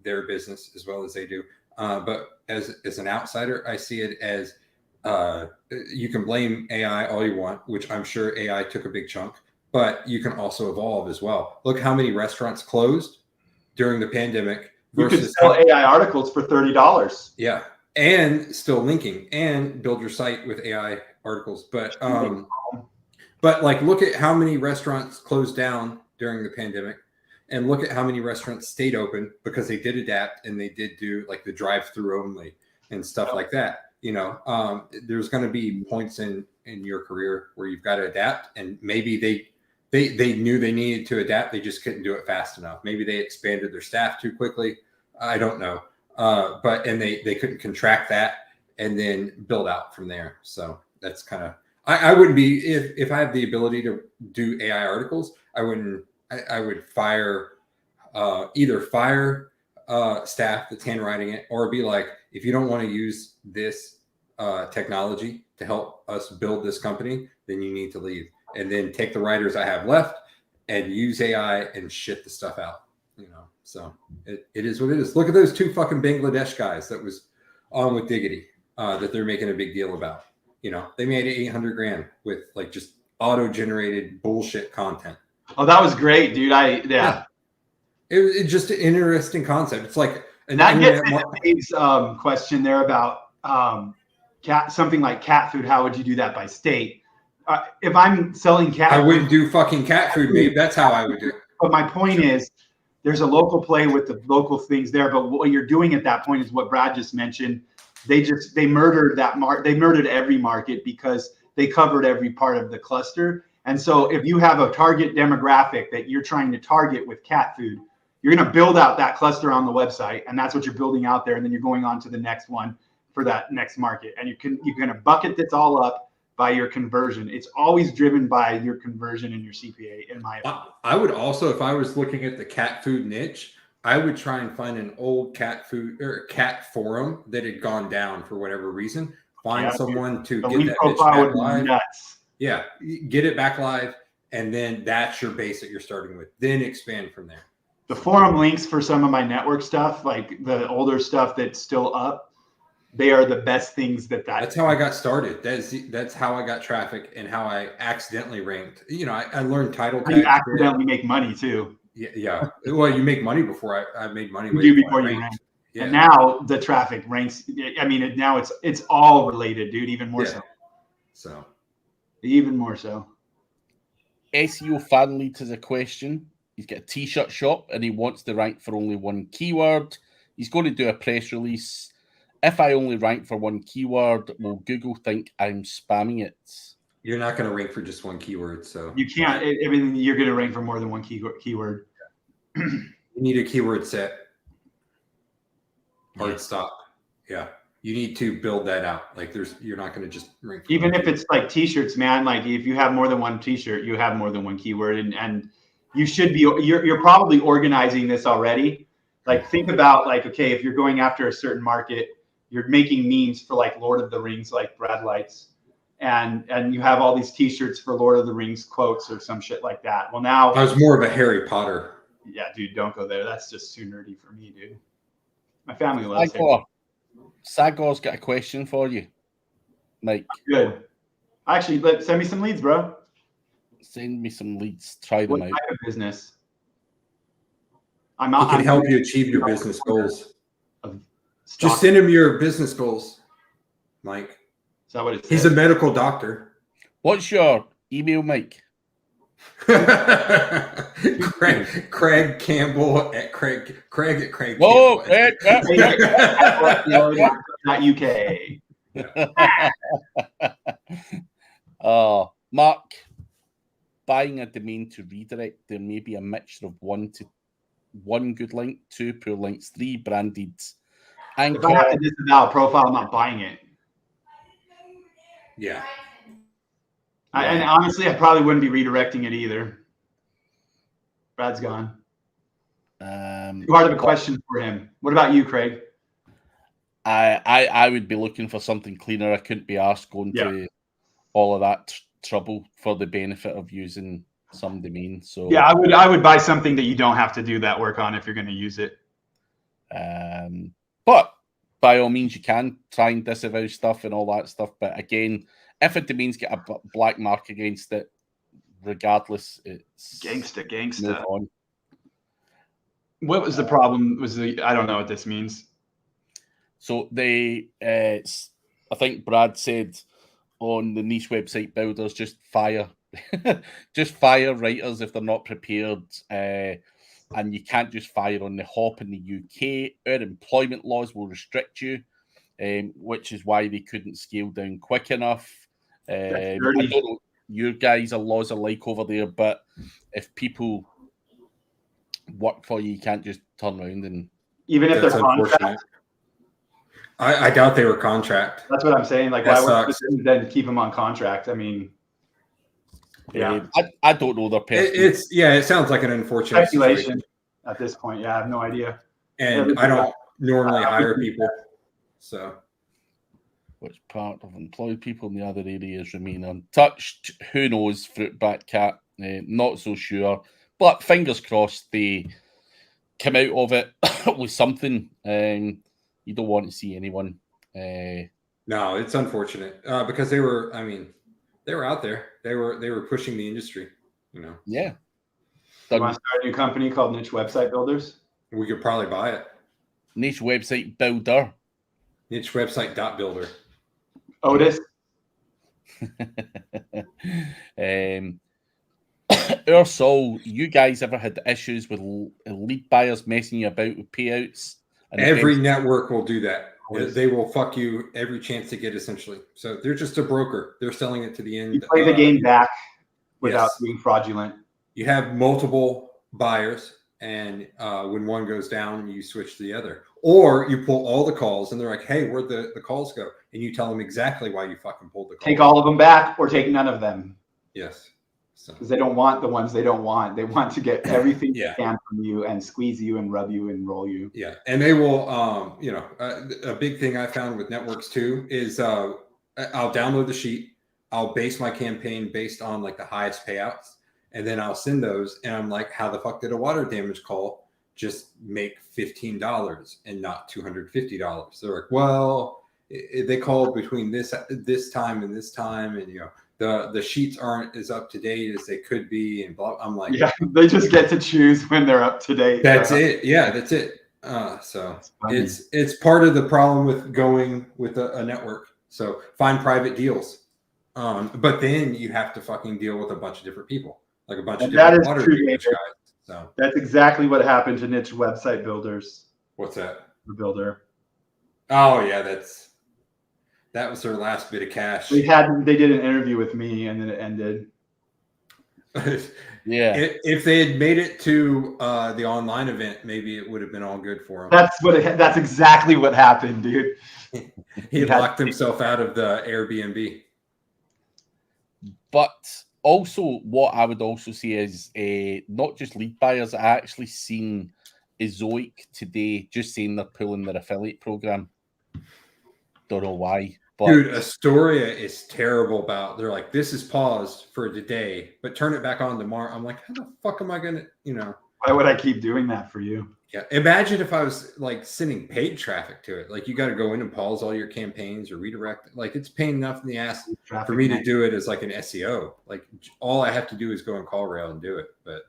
their business as well as they do, but as an outsider, I see it as you can blame AI all you want, which I'm sure AI took a big chunk, but you can also evolve as well. Look how many restaurants closed during the pandemic. You could sell AI articles for $30. Yeah, and still linking and build your site with AI articles. But like look at how many restaurants closed down during the pandemic, and look at how many restaurants stayed open because they did adapt and they did do like the drive-through only and stuff like that. You know, there's going to be points in your career where you've got to adapt, and maybe they knew they needed to adapt. They just couldn't do it fast enough. Maybe they expanded their staff too quickly. I don't know. But they couldn't contract that and then build out from there. So that's kind of, I wouldn't be, if I have the ability to do AI articles, I would fire, either fire staff that's handwriting it, or be like, if you don't want to use this technology to help us build this company, then you need to leave. And then take the writers I have left and use AI and shit the stuff out, you know? So it is what it is. Look at those two fucking Bangladesh guys that was on with Diggity that they're making a big deal about. You know, they made 800 grand with like just auto-generated bullshit content. Oh, that was great, dude. Yeah. It's just an interesting concept. It's like that gets into Dave's question there about something like cat food. How would you do that by state? If I'm selling cat food, I wouldn't do fucking cat food, maybe. That's how I would do it. But my point is, there's a local play with the local things there. But what you're doing at that point is what Brad just mentioned. They murdered that they murdered every market because they covered every part of the cluster. And so if you have a target demographic that you're trying to target with cat food, you're going to build out that cluster on the website, and that's what you're building out there. And then you're going on to the next one for that next market. And you're going to bucket this all up by your conversion. It's always driven by your conversion and your CPA, in my opinion. I would also, if I was looking at the cat food niche, I would try and find an old cat food or cat forum that had gone down for whatever reason. Find someone to get that bitch back live. Nuts. Yeah, get it back live, and then that's your base that you're starting with. Then expand from there. The forum links for some of my network stuff, like the older stuff that's still up, they are the best things that's how I got started. That's how I got traffic and how I accidentally ranked. You know, I learned title tags. You accidentally make money too. Yeah. Well, you make money before I made money. You do before you rank. Yeah. And now the traffic ranks. I mean, now it's all related, dude. Even more so. So. Even more so. SEO fan leads has a question. He's got a t-shirt shop and he wants to rank for only one keyword. He's going to do a press release. If I only rank for one keyword, will Google think I'm spamming it? You're not going to rank for just one keyword, so you can't. I mean, you're going to rank for more than one keyword. You need a keyword set. Hard stop. Yeah, you need to build that out. Like, you're not going to just rank. Even if it's like t-shirts, man. Like, if you have more than one t-shirt, you have more than one keyword, and you should be. You're probably organizing this already. Like, think about like, okay, if you're going after a certain market. You're making memes for like Lord of the Rings, like Brad likes, and you have all these T-shirts for Lord of the Rings quotes or some shit like that. Well, now I was more of a Harry Potter. Yeah, dude, don't go there. That's just too nerdy for me, dude. My family loves it. Sagor's got a question for you, Mike. Good. Actually, send me some leads, bro. Send me some leads. Try them out. What type of business? He can help you achieve your business goals. Just send him your business goals, Mike. Is that what it says? He's a medical doctor. What's your email, Mike? Craig Campbell at Craig at Craig. Whoa, UK. Mark, buying a domain to redirect, there may be a mixture of one good link, 2 poor links, 3 branded If I have to disavow a profile, I'm not buying it. Yeah. And honestly, I probably wouldn't be redirecting it either. Brad's gone. Too hard of a question for him. What about you, Craig? I would be looking for something cleaner. I couldn't be asked going to all of that trouble for the benefit of using some domain. So yeah, I would buy something that you don't have to do that work on if you're going to use it. But by all means, you can try and disavow stuff and all that stuff. But again, if a domain's got a black mark against it, regardless, it's gangsta. move on. What was the problem? I don't know what this means. So I think Brad said on the niche website builders, just fire writers if they're not prepared. And you can't just fire on the hop in the UK. Our employment laws will restrict you, which is why they couldn't scale down quick enough. I don't know what your guys' laws are like over there, but if people work for you, you can't just turn around and even if they're contract. I doubt they were contract. That's what I'm saying. Like, why would then keep them on contract? I mean, yeah, I don't know their person. It sounds like an unfortunate speculation situation at this point. Yeah, I have no idea. And I don't normally hire people, so. Which part of employed people in the other areas remain untouched? Who knows, Fruitbat Cat? Not so sure. But fingers crossed they come out of it with something. You don't want to see anyone. No, it's unfortunate because they were out there. They were pushing the industry, Yeah. You want to start a new company called Niche Website Builders? We could probably buy it. Niche Website Builder. Niche Website.builder. Otis. Ursol, you guys ever had issues with lead buyers messing you about with payouts? Every network will do that. They will fuck you every chance they get, essentially. So they're just a broker. They're selling it to the end. You play the game back without being fraudulent. You have multiple buyers, and when one goes down, you switch to the other. Or you pull all the calls, and they're like, hey, where'd the calls go? And you tell them exactly why you fucking pulled the calls. Take all of them back or take none of them. Yes. Because they don't want the ones they don't want. They want to get everything they can from you and squeeze you and rub you and roll you. Yeah. And they will, a big thing I found with networks too is I'll download the sheet. I'll base my campaign based on like the highest payouts. And then I'll send those. And I'm like, how the fuck did a water damage call just make $15 and not $250? They're like, well, they called between this time and this time. And, the sheets aren't as up to date as they could be, and blah. I'm like, yeah, they just get to choose when they're up to date. That's it. Yeah, that's it. So it's part of the problem with going with a network. So find private deals, but then you have to fucking deal with a bunch of different people, like a bunch of different water damage guys. So that's exactly what happened to Niche Website Builders. What's that? The builder. Oh yeah, that was their last bit of cash. They did an interview with me, and then it ended. Yeah. If they had made it to the online event, maybe it would have been all good for him. That's exactly what happened, dude. He locked himself out of the Airbnb. But also, what I would also see is not just lead buyers. I actually seen Ezoic today just saying they're pulling their affiliate program. Don't know why. But dude, Astoria is terrible about. They're like, this is paused for today, but turn it back on tomorrow. I'm like, how the fuck am I gonna, Why would I keep doing that for you? Yeah, imagine if I was like sending paid traffic to it. Like you got to go in and pause all your campaigns or redirect. Like it's pain enough in the ass for me to do it as like an SEO. Like all I have to do is go in CallRail and do it. But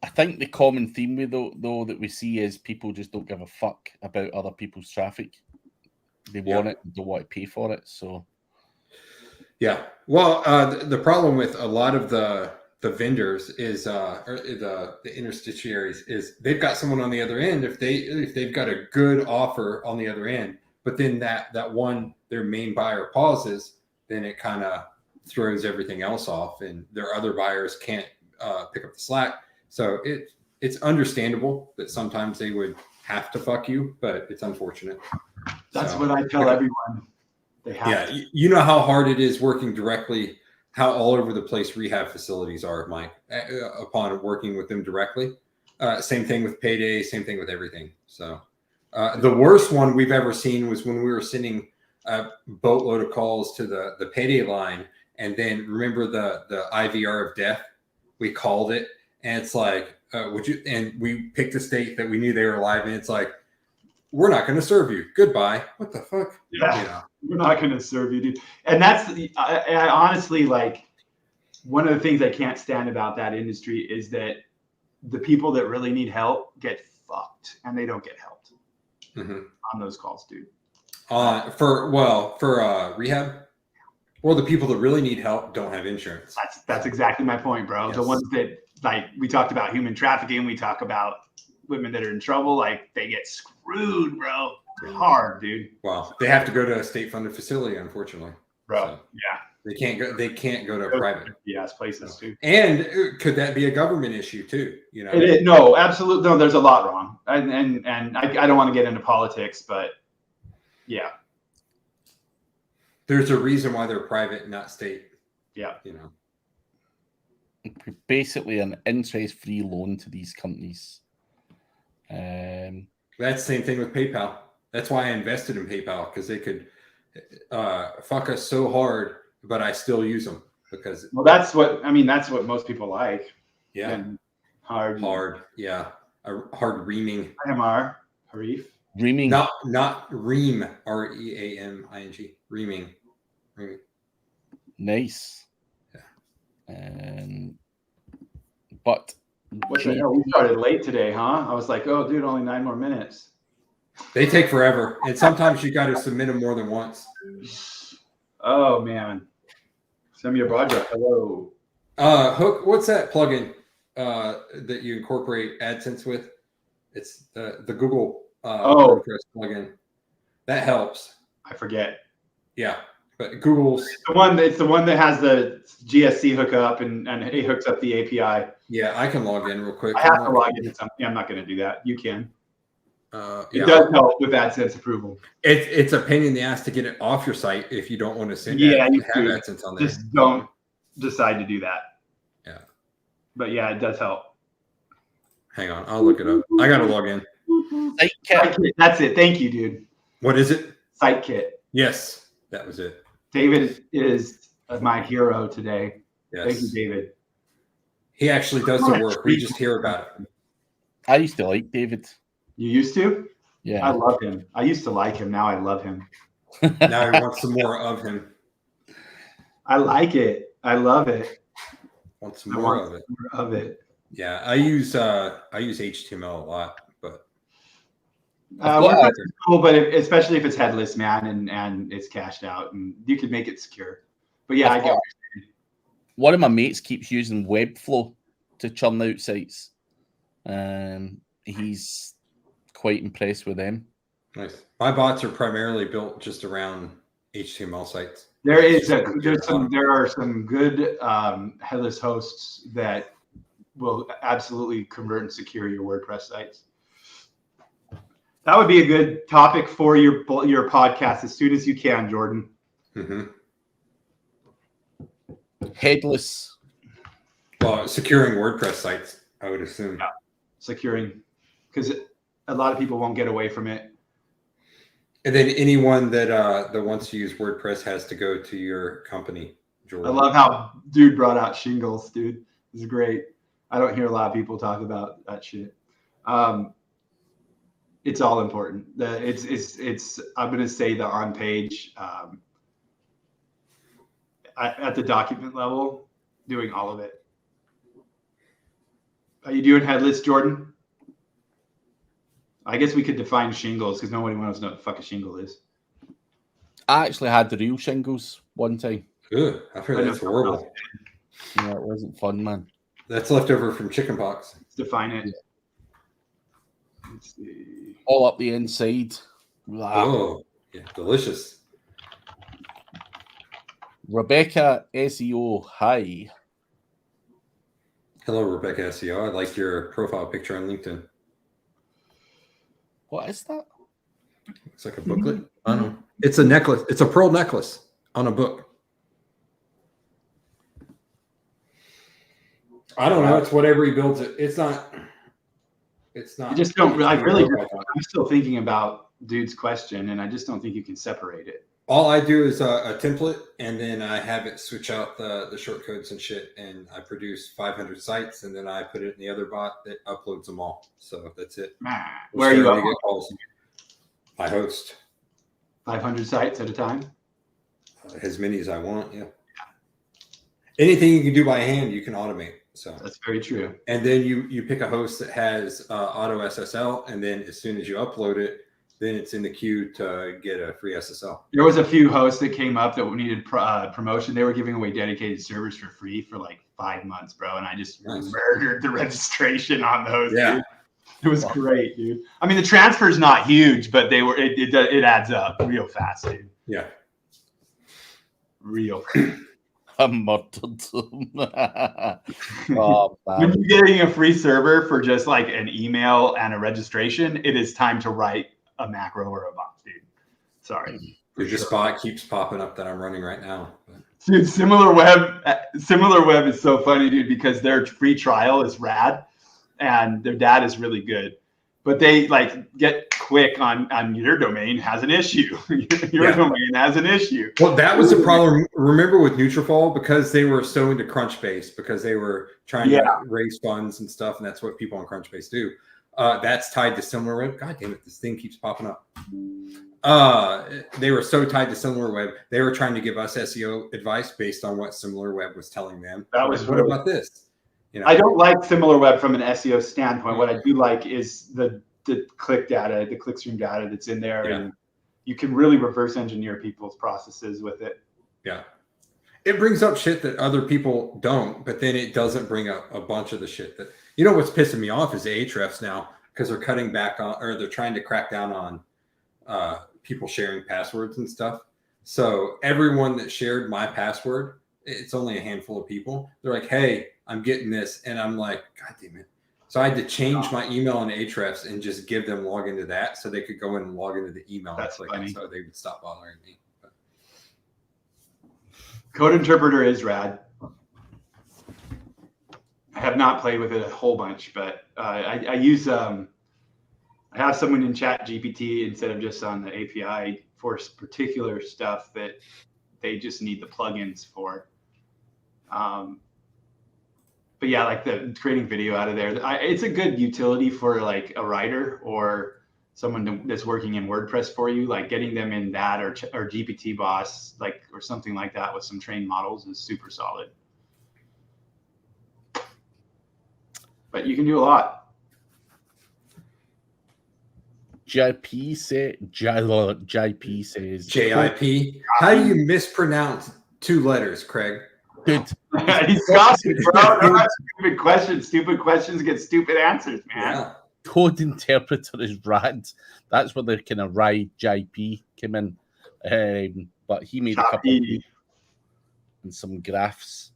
I think the common theme though that we see is people just don't give a fuck about other people's traffic. They want it, don't want to pay for it. So, yeah. Well, the problem with a lot of the vendors is, or the interstitiaries is they've got someone on the other end. If they've got a good offer on the other end, but then that one their main buyer pauses, then it kind of throws everything else off, and their other buyers can't pick up the slack. So it's understandable that sometimes they would have to fuck you, but it's unfortunate. That's So, what I tell everyone. They have yeah, to. you know how hard it is working directly, how all over the place rehab facilities are, Mike, upon working with them directly. Same thing with Payday, same thing with everything. So the worst one we've ever seen was when we were sending a boatload of calls to the Payday line. And then remember the IVR of death? We called it, and it's like, would you? And we picked a state that we knew they were alive, and it's like, we're not going to serve you. Goodbye. What the fuck? Yeah, You know? we're not going to serve you, dude. And that's I honestly, like, one of the things I can't stand about that industry is that the people that really need help get fucked, and they don't get helped on those calls, dude. For rehab. Well, the people that really need help don't have insurance. That's exactly my point, bro. Yes. The ones that, like, we talked about human trafficking, we talk about women that are in trouble, like, they get screwed, bro. Hard, dude. Well, they have to go to a state-funded facility, unfortunately, bro. So Yeah, they can't go. They can't go to private. Yes, places too. And could that be a government issue too? You know, It is, no, absolutely no. There's a lot wrong, and I don't want to get into politics, but yeah. There's a reason why they're private, not state. Yeah. You know, basically an interest-free loan to these companies. That's the same thing with PayPal. That's why I invested in PayPal, because they could fuck us so hard, but I still use them because. Well, that's what most people like. Yeah. And hard. Yeah. Hard reaming. IMR. Harif. Reaming. Not ream. REAMING. Reaming. Nice. But what the hell? We started late today, huh? I was like, oh, dude, only 9 more minutes. They take forever, and sometimes you got to submit them more than once. Oh man, send me your project. Hello. Hook. What's that plugin that you incorporate AdSense with? It's the Google WordPress plugin. That helps. I forget. Yeah, but Google's it's the one that has the GSC hookup and it hooks up the API. Yeah, I can log in real quick. I have to log into something. Yeah, I'm not going to do that. You can. Yeah. It does help with AdSense approval. It's a pain in the ass to get it off your site if you don't want to send you have do. AdSense on there. Just don't decide to do that. Yeah. But yeah, it does help. Hang on, I'll look it up. I got to log in. SiteKit. That's it. Thank you, dude. What is it? SiteKit. Yes, that was it. David is my hero today. Yes. Thank you, David. He actually does the work. We just hear about it. I used to like David. You used to? Yeah. I love him. I used to like him. Now I love him. Now he wants some more of him. I like it. I love it. Want some more of it. More of it. Yeah, I use HTML a lot, but WordPress is cool, but especially if it's headless, man, and it's cached out, and you can make it secure. But yeah, I get. One of my mates keeps using Webflow to churn out sites. He's quite impressed with them. Nice. My bots are primarily built just around HTML sites. There are some good headless hosts that will absolutely convert and secure your WordPress sites. That would be a good topic for your podcast as soon as you can, Jordan. Mm-hmm. Headless. Well, securing WordPress sites, I would assume. Yeah. Securing, because a lot of people won't get away from it. And then anyone that wants to use WordPress has to go to your company, Jordan. I love how dude brought out shingles, dude. This is great. I don't hear a lot of people talk about that shit. It's all important. It's I'm gonna say the on page at the document level, doing all of it. Are you doing headless, Jordan? I guess we could define shingles because nobody wants to know what the fuck a shingle is. I actually had the real shingles one time. Ugh, I've heard that's horrible. Yeah, it wasn't fun, man. That's left over from chickenpox. Let's define it. Yeah. Let's see. All up the inside. Oh, yeah, delicious. Rebecca SEO, hi. Hello, Rebecca SEO. I like your profile picture on LinkedIn. What is that? It's like a booklet. I don't know. It's a necklace. It's a pearl necklace on a book. I don't know. It's whatever he builds it. It's not. You just don't. I'm still thinking about dude's question, and I just don't think you can separate it. All I do is a template, and then I have it switch out the short codes and shit, and I produce 500 sites, and then I put it in the other bot that uploads them all. So that's it. Where are you at? I host 500 sites at a time. As many as I want. Yeah. Anything you can do by hand, you can automate. So that's very true. And then you pick a host that has auto SSL, and then as soon as you upload it, then it's in the queue to get a free SSL. There was a few hosts that came up that needed promotion. They were giving away dedicated servers for free for like 5 months, bro. And I just murdered the registration on those. Yeah. Dude. It was great, dude. I mean, the transfer is not huge, but it adds up real fast, dude. Yeah. Real fast. I murdered them. When you're getting a free server for just like an email and a registration, it is time to write a macro or a bot, dude. Sorry. This bot keeps popping up that I'm running right now. Dude, SimilarWeb is so funny, dude, because their free trial is rad and their data is really good. But they like get quick on your domain has an issue. Your domain has an issue. Well, that was the problem. Remember with Nutrafol, because they were so into Crunchbase, because they were trying to raise funds and stuff, and that's what people on Crunchbase do. That's tied to SimilarWeb. God damn it, this thing keeps popping up. They were so tied to SimilarWeb, they were trying to give us SEO advice based on what SimilarWeb was telling them. That was what about this? You know, I don't like SimilarWeb from an SEO standpoint. What I do like is the click data, the clickstream data that's in there, and you can really reverse engineer people's processes with it. Yeah, it brings up shit that other people don't, but then it doesn't bring up a bunch of the shit that, you know, what's pissing me off is the Ahrefs now, because they're cutting back on, or they're trying to crack down on people sharing passwords and stuff. So everyone that shared my password, it's only a handful of people. They're like, hey, I'm getting this. And I'm like, God damn it. So I had to change my email on Ahrefs and just give them log into that so they could go in and log into the email. That's funny. So they would stop bothering me. But Code Interpreter is rad. I have not played with it a whole bunch, but I use I have someone in Chat GPT instead of just on the API for particular stuff that they just need the plugins for. But yeah, like creating video out of there, it's a good utility for like a writer or someone that's working in WordPress for you, like getting them in that or GPT Boss, like, or something like that with some trained models is super solid. But you can do a lot. JP says JIP. How do you mispronounce 2 letters, Craig? Good. He's Scottish, bro. No, that's stupid questions. Stupid questions get stupid answers, man. Yeah. Code Interpreter is rad. That's where the kind of ride JP came in. But he made a couple and some graphs.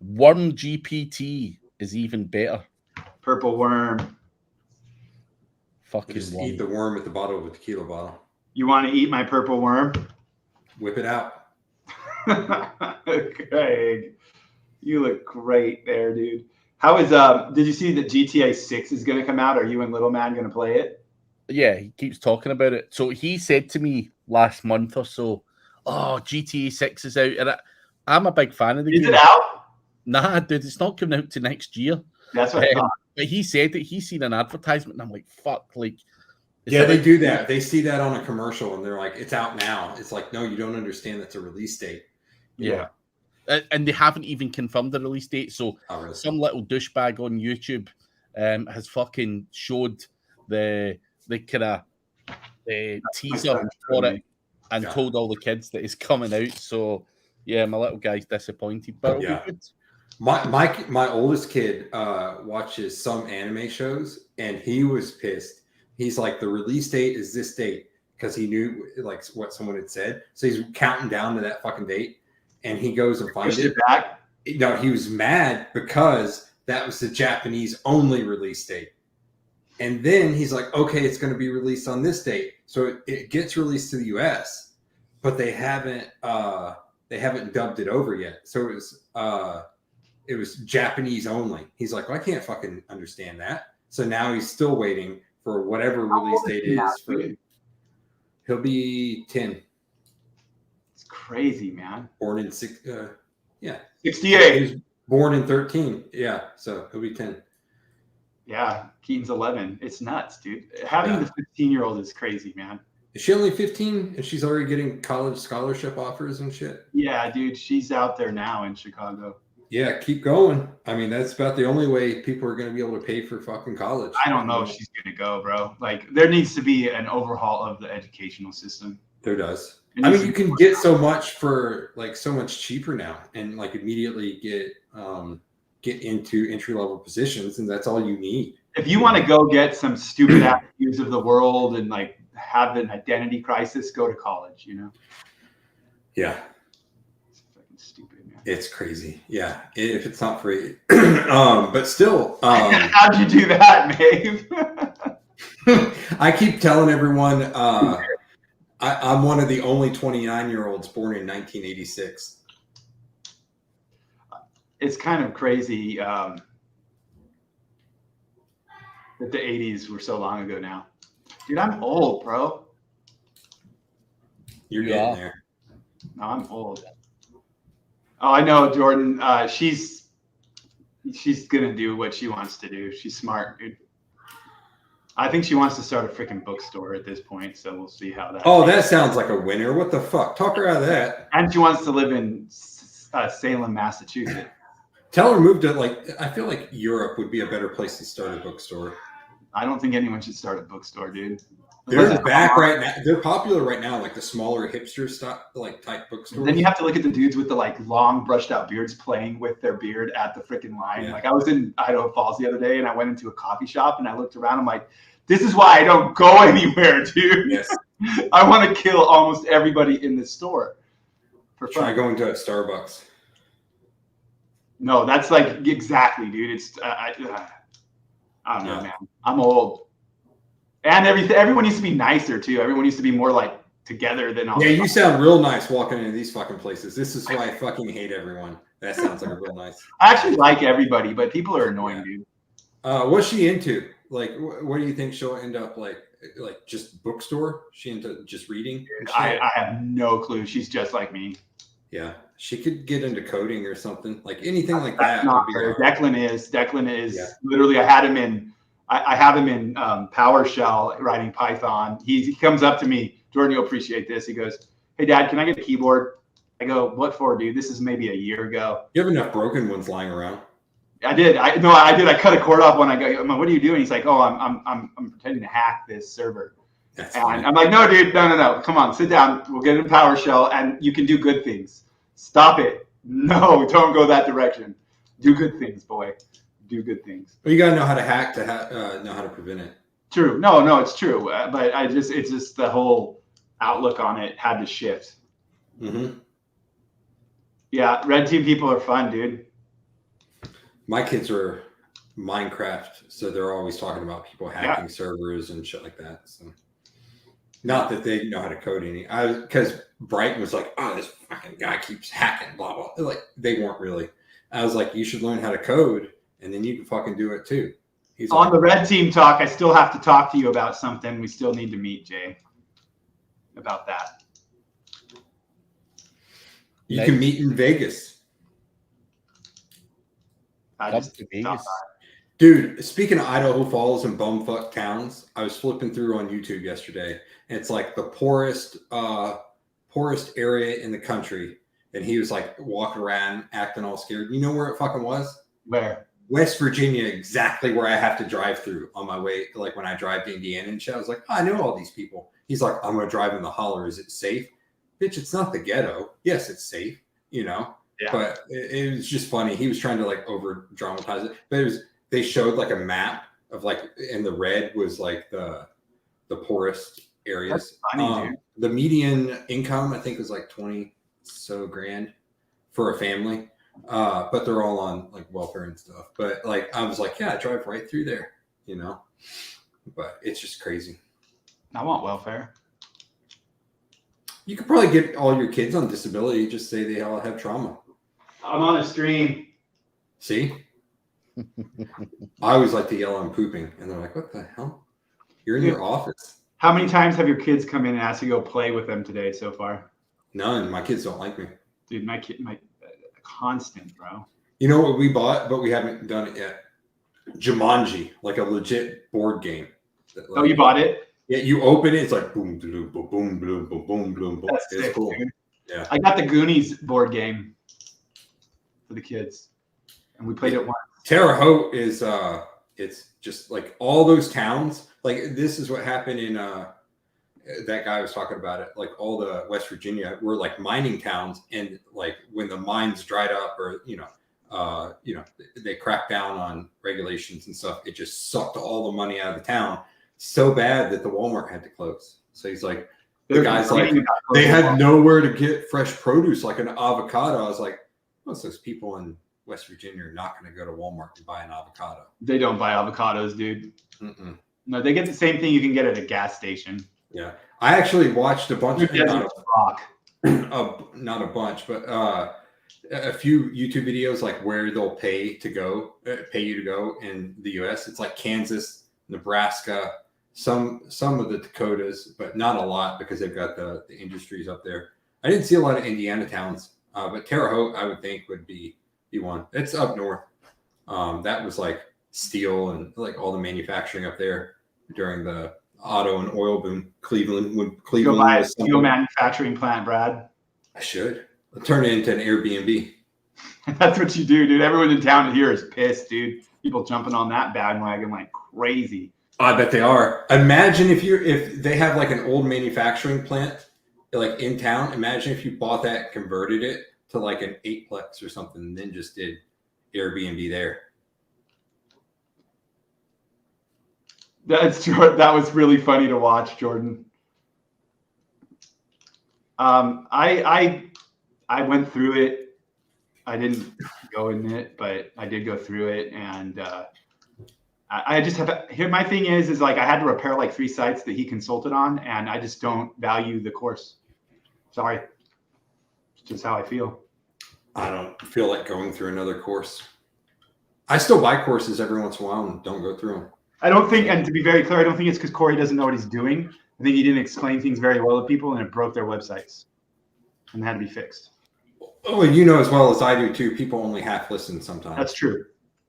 Worm GPT is even better. Purple worm. Fucking just worm. eat the worm at the bottom of a tequila bottle. You want to eat my purple worm? Whip it out. Craig, you look great there, dude. How is did you see that GTA 6 is going to come out? Are you and Little Man going to play it? Yeah, he keeps talking about it. So he said to me last month or so, oh, GTA 6 is out. And I'm a big fan of the game. Is it out? Nah, dude, it's not coming out to next year. That's what I thought. But he said that he's seen an advertisement, and I'm like, fuck, like. Yeah, they do that. They see that on a commercial, and they're like, it's out now. It's like, no, you don't understand that's a release date. Yeah. And they haven't even confirmed the release date. So some little douchebag on YouTube has fucking showed the kind of teaser for it and told all the kids that it's coming out. So yeah, my little guy's disappointed, but it'll be good. My oldest kid watches some anime shows, and he was pissed. He's like, the release date is this date, because he knew like what someone had said. So he's counting down to that fucking date. And he goes and finds it back. No, he was mad because that was the Japanese only release date. And then he's like, okay, it's going to be released on this date. So it gets released to the US, but they haven't dubbed it over yet. So it was Japanese only. He's like, well, I can't fucking understand that. So now he's still waiting for whatever release date is. He'll be 10. It's crazy, man. Born in 68. He was born in 13. Yeah, so he'll be 10. Yeah, Keaton's 11. It's nuts, dude. Having the 15-year-old is crazy, man. Is she only 15 and she's already getting college scholarship offers and shit? Yeah, dude, she's out there now in Chicago. Yeah, keep going. I mean, that's about the only way people are going to be able to pay for fucking college. I don't know if she's going to go, bro. Like, there needs to be an overhaul of the educational system. There does. I mean, you can get so much for like so much cheaper now, and like immediately get into entry level positions, and that's all you need. If you want to go get some stupid ass views of the world and like have an identity crisis, go to college. You know? Yeah. It's fucking stupid, man. It's crazy. Yeah, if it's not free, but still. How'd you do that, Maeve? I keep telling everyone. I'm one of the only 29-year-olds born in 1986. It's kind of crazy that the 80s were so long ago now. Dude, I'm old, bro. You're getting there. No, I'm old. Oh, I know, Jordan. She's gonna do what she wants to do. She's smart, dude. I think she wants to start a freaking bookstore at this point, so we'll see how that. Oh, that sounds like a winner. What the fuck? Talk her out of that. And she wants to live in Salem, Massachusetts. Tell her move to I feel like Europe would be a better place to start a bookstore. I don't think anyone should start a bookstore, dude. They're back right now. They're popular right now, like the smaller hipster stuff, like type bookstores. Then you have to look at the dudes with the like long brushed out beards playing with their beard at the freaking line. Yeah. Like I was in Idaho Falls the other day and I went into a coffee shop and I looked around. I'm like, this is why I don't go anywhere, dude. Yes. I want to kill almost everybody in this store. For fun. Try going to a Starbucks. No, that's like exactly, dude. It's I don't know, man. I'm old. And everyone needs to be nicer too. Everyone needs to be more like together than all. Yeah, you sound real nice walking into these fucking places. This is why I fucking hate everyone. That sounds like a real nice. I actually like everybody, but people are annoying, dude. What's she into? Like, what do you think she'll end up like just bookstore? She into just reading? I have no clue. She's just like me. Yeah, she could get into coding or something. Like anything like That's that. Not her. Declan is literally. I have him in PowerShell writing Python. He comes up to me, Jordan, you'll appreciate this. He goes, "Hey, Dad, can I get a keyboard?" I go, "What for, dude? This is maybe a year ago." You have enough broken ones lying around. I did. I did. I cut a cord off when I go, "What are you doing?" He's like, "Oh, I'm pretending to hack this server." That's and funny. I'm like, "No, dude, no. Come on, sit down. We'll get in PowerShell, and you can do good things. Stop it. No, don't go that direction. Do good things, boy. Do good things." Well, you gotta know how to hack to know how to prevent it. True. No, it's true. But it's just the whole outlook on it had to shift. Mm-hmm. Yeah, red team people are fun, dude. My kids are Minecraft, so they're always talking about people hacking servers and shit like that. So, not that they know how to code any. Because Brighton was like, "Oh, this fucking guy keeps hacking, blah blah." Like they weren't really. I was like, "You should learn how to code, and then you can fucking do it too." He's on the red team talk. I still have to talk to you about something. We still need to meet, Jay, about that. You can meet in Vegas. Dude, speaking of Idaho Falls and bumfuck towns, I was flipping through on YouTube yesterday, and it's like the poorest area in the country. And he was like walking around acting all scared. You know where it fucking was? Where? West Virginia, exactly where I have to drive through on my way. Like when I drive to Indiana and shit, I was like, I know all these people. He's like, I'm going to drive in the holler. Is it safe? Bitch, it's not the ghetto. Yes, it's safe, you know? Yeah. But it was just funny. He was trying to like over dramatize it. But they showed like a map of like, and the red was like the poorest areas. That's funny, dude. The median income, I think, was like 20 so grand for a family. But they're all on like welfare and stuff. But like I was like, yeah, I drive right through there, you know. but it's just crazy. I want welfare. You could probably get all your kids on disability. Just say they all have trauma. I'm on a stream. See? I always like to yell I'm pooping, and they're like, "What the hell? You're in your office." How many times have your kids come in and asked you to go play with them today so far? None. My kids don't like me. Dude, my constant, bro. You know what we bought, but we haven't done it yet? Jumanji, like a legit board game. Oh, you bought it? Yeah, you open it, it's like boom, boom, boom, boom, boom, boom, boom, boom. That's it's sick, cool. dude. Yeah. I got the Goonies board game for the kids, and we played it once. Terre Haute is it's just like all those towns. Like this is what happened in that guy was talking about it. Like all the West Virginia were like mining towns, and like when the mines dried up, or they cracked down on regulations and stuff, it just sucked all the money out of the town so bad that the Walmart had to close. So he's like, the guy's like, they had nowhere to get fresh produce, like an avocado. I was like, most of those people in West Virginia are not going to go to Walmart and buy an avocado. They don't buy avocados, dude. Mm-mm. No, they get the same thing you can get at a gas station. Yeah, I actually watched a bunch of rock. Not a bunch, but a few YouTube videos like where they'll pay you to go in the U.S. It's like Kansas, Nebraska, some of the Dakotas, but not a lot because they've got the industries up there. I didn't see a lot of Indiana towns, but Terre Haute I would think would be one. It's up north. That was like steel and like all the manufacturing up there during the auto and oil boom. Cleveland Go buy a steel manufacturing plant, Brad. I should. I'll turn it into an Airbnb. That's what you do, dude. Everyone in town here is pissed, dude. People jumping on that bandwagon like crazy. I bet they are. Imagine if they have like an old manufacturing plant like in town. Imagine if you bought that, converted it to like an 8-plex or something, and then just did Airbnb there. That's true. That was really funny to watch, Jordan. I went through it. I didn't go in it, but I did go through it, and I just have here. My thing is like I had to repair like 3 sites that he consulted on, and I just don't value the course. Sorry, it's just how I feel. I don't feel like going through another course. I still buy courses every once in a while and don't go through them. I don't think, and to be very clear, I don't think it's because Corey doesn't know what he's doing. I think he didn't explain things very well to people, and it broke their websites, and had to be fixed. Oh, you know as well as I do too. People only half listen sometimes. That's true.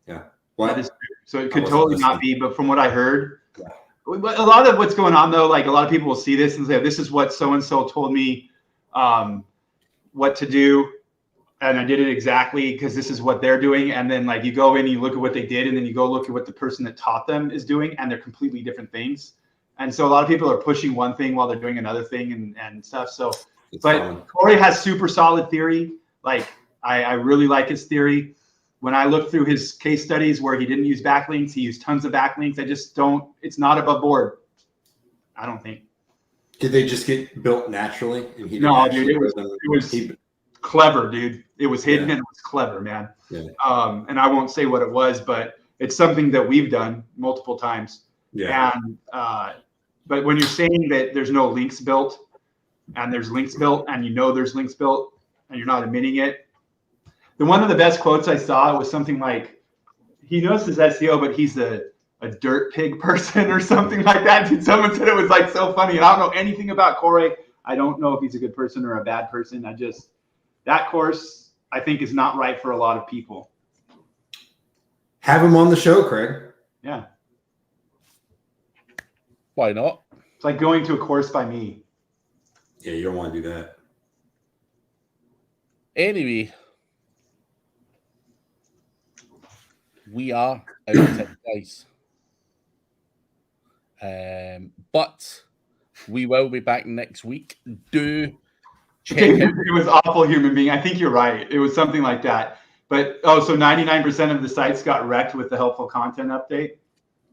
Yeah. What? That is true. So it could totally not be, but from what I heard, a lot of what's going on though, like a lot of people will see this and say, "This is what so and so told me what to do." And I did it exactly because this is what they're doing. And then like you go in, you look at what they did, and then you go look at what the person that taught them is doing, and they're completely different things. And so a lot of people are pushing one thing while they're doing another thing and stuff. So, but Corey has super solid theory. Like I really like his theory. When I look through his case studies where he didn't use backlinks, he used tons of backlinks. I just don't, it's not above board. I don't think. Did they just get built naturally? And he no, dude, it was clever, dude. It was hidden and it was clever, man. Yeah. And I won't say what it was, but it's something that we've done multiple times. Yeah. And but when you're saying that there's no links built, and there's links built, and you know there's links built, and you're not admitting it. One of the best quotes I saw was something like, he knows his SEO, but he's a dirt pig person or something like that. Dude, someone said it was like so funny. And I don't know anything about Corey. I don't know if he's a good person or a bad person. That course, I think, is not right for a lot of people. Have him on the show, Craig. Yeah. Why not? It's like going to a course by me. Yeah, you don't want to do that. Anyway, we are out of time, guys. But we will be back next week. Do check out. It was awful human being. I think you're right. It was something like that. But so 99% of the sites got wrecked with the helpful content update.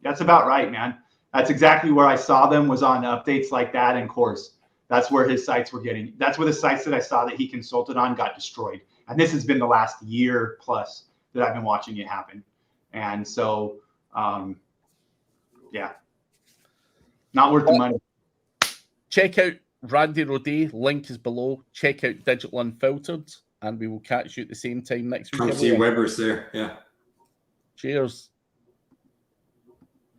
That's about right, man. That's exactly where I saw them, was on updates like that and course. That's where his sites were getting. That's where the sites that I saw that he consulted on got destroyed. And this has been the last year plus that I've been watching it happen. And so, yeah. Not worth the money. Check out Randy Rodet. Link is below. Check out Digital Unfiltered, and we will catch you at the same time next week. Come see Weber's there. Yeah. Cheers.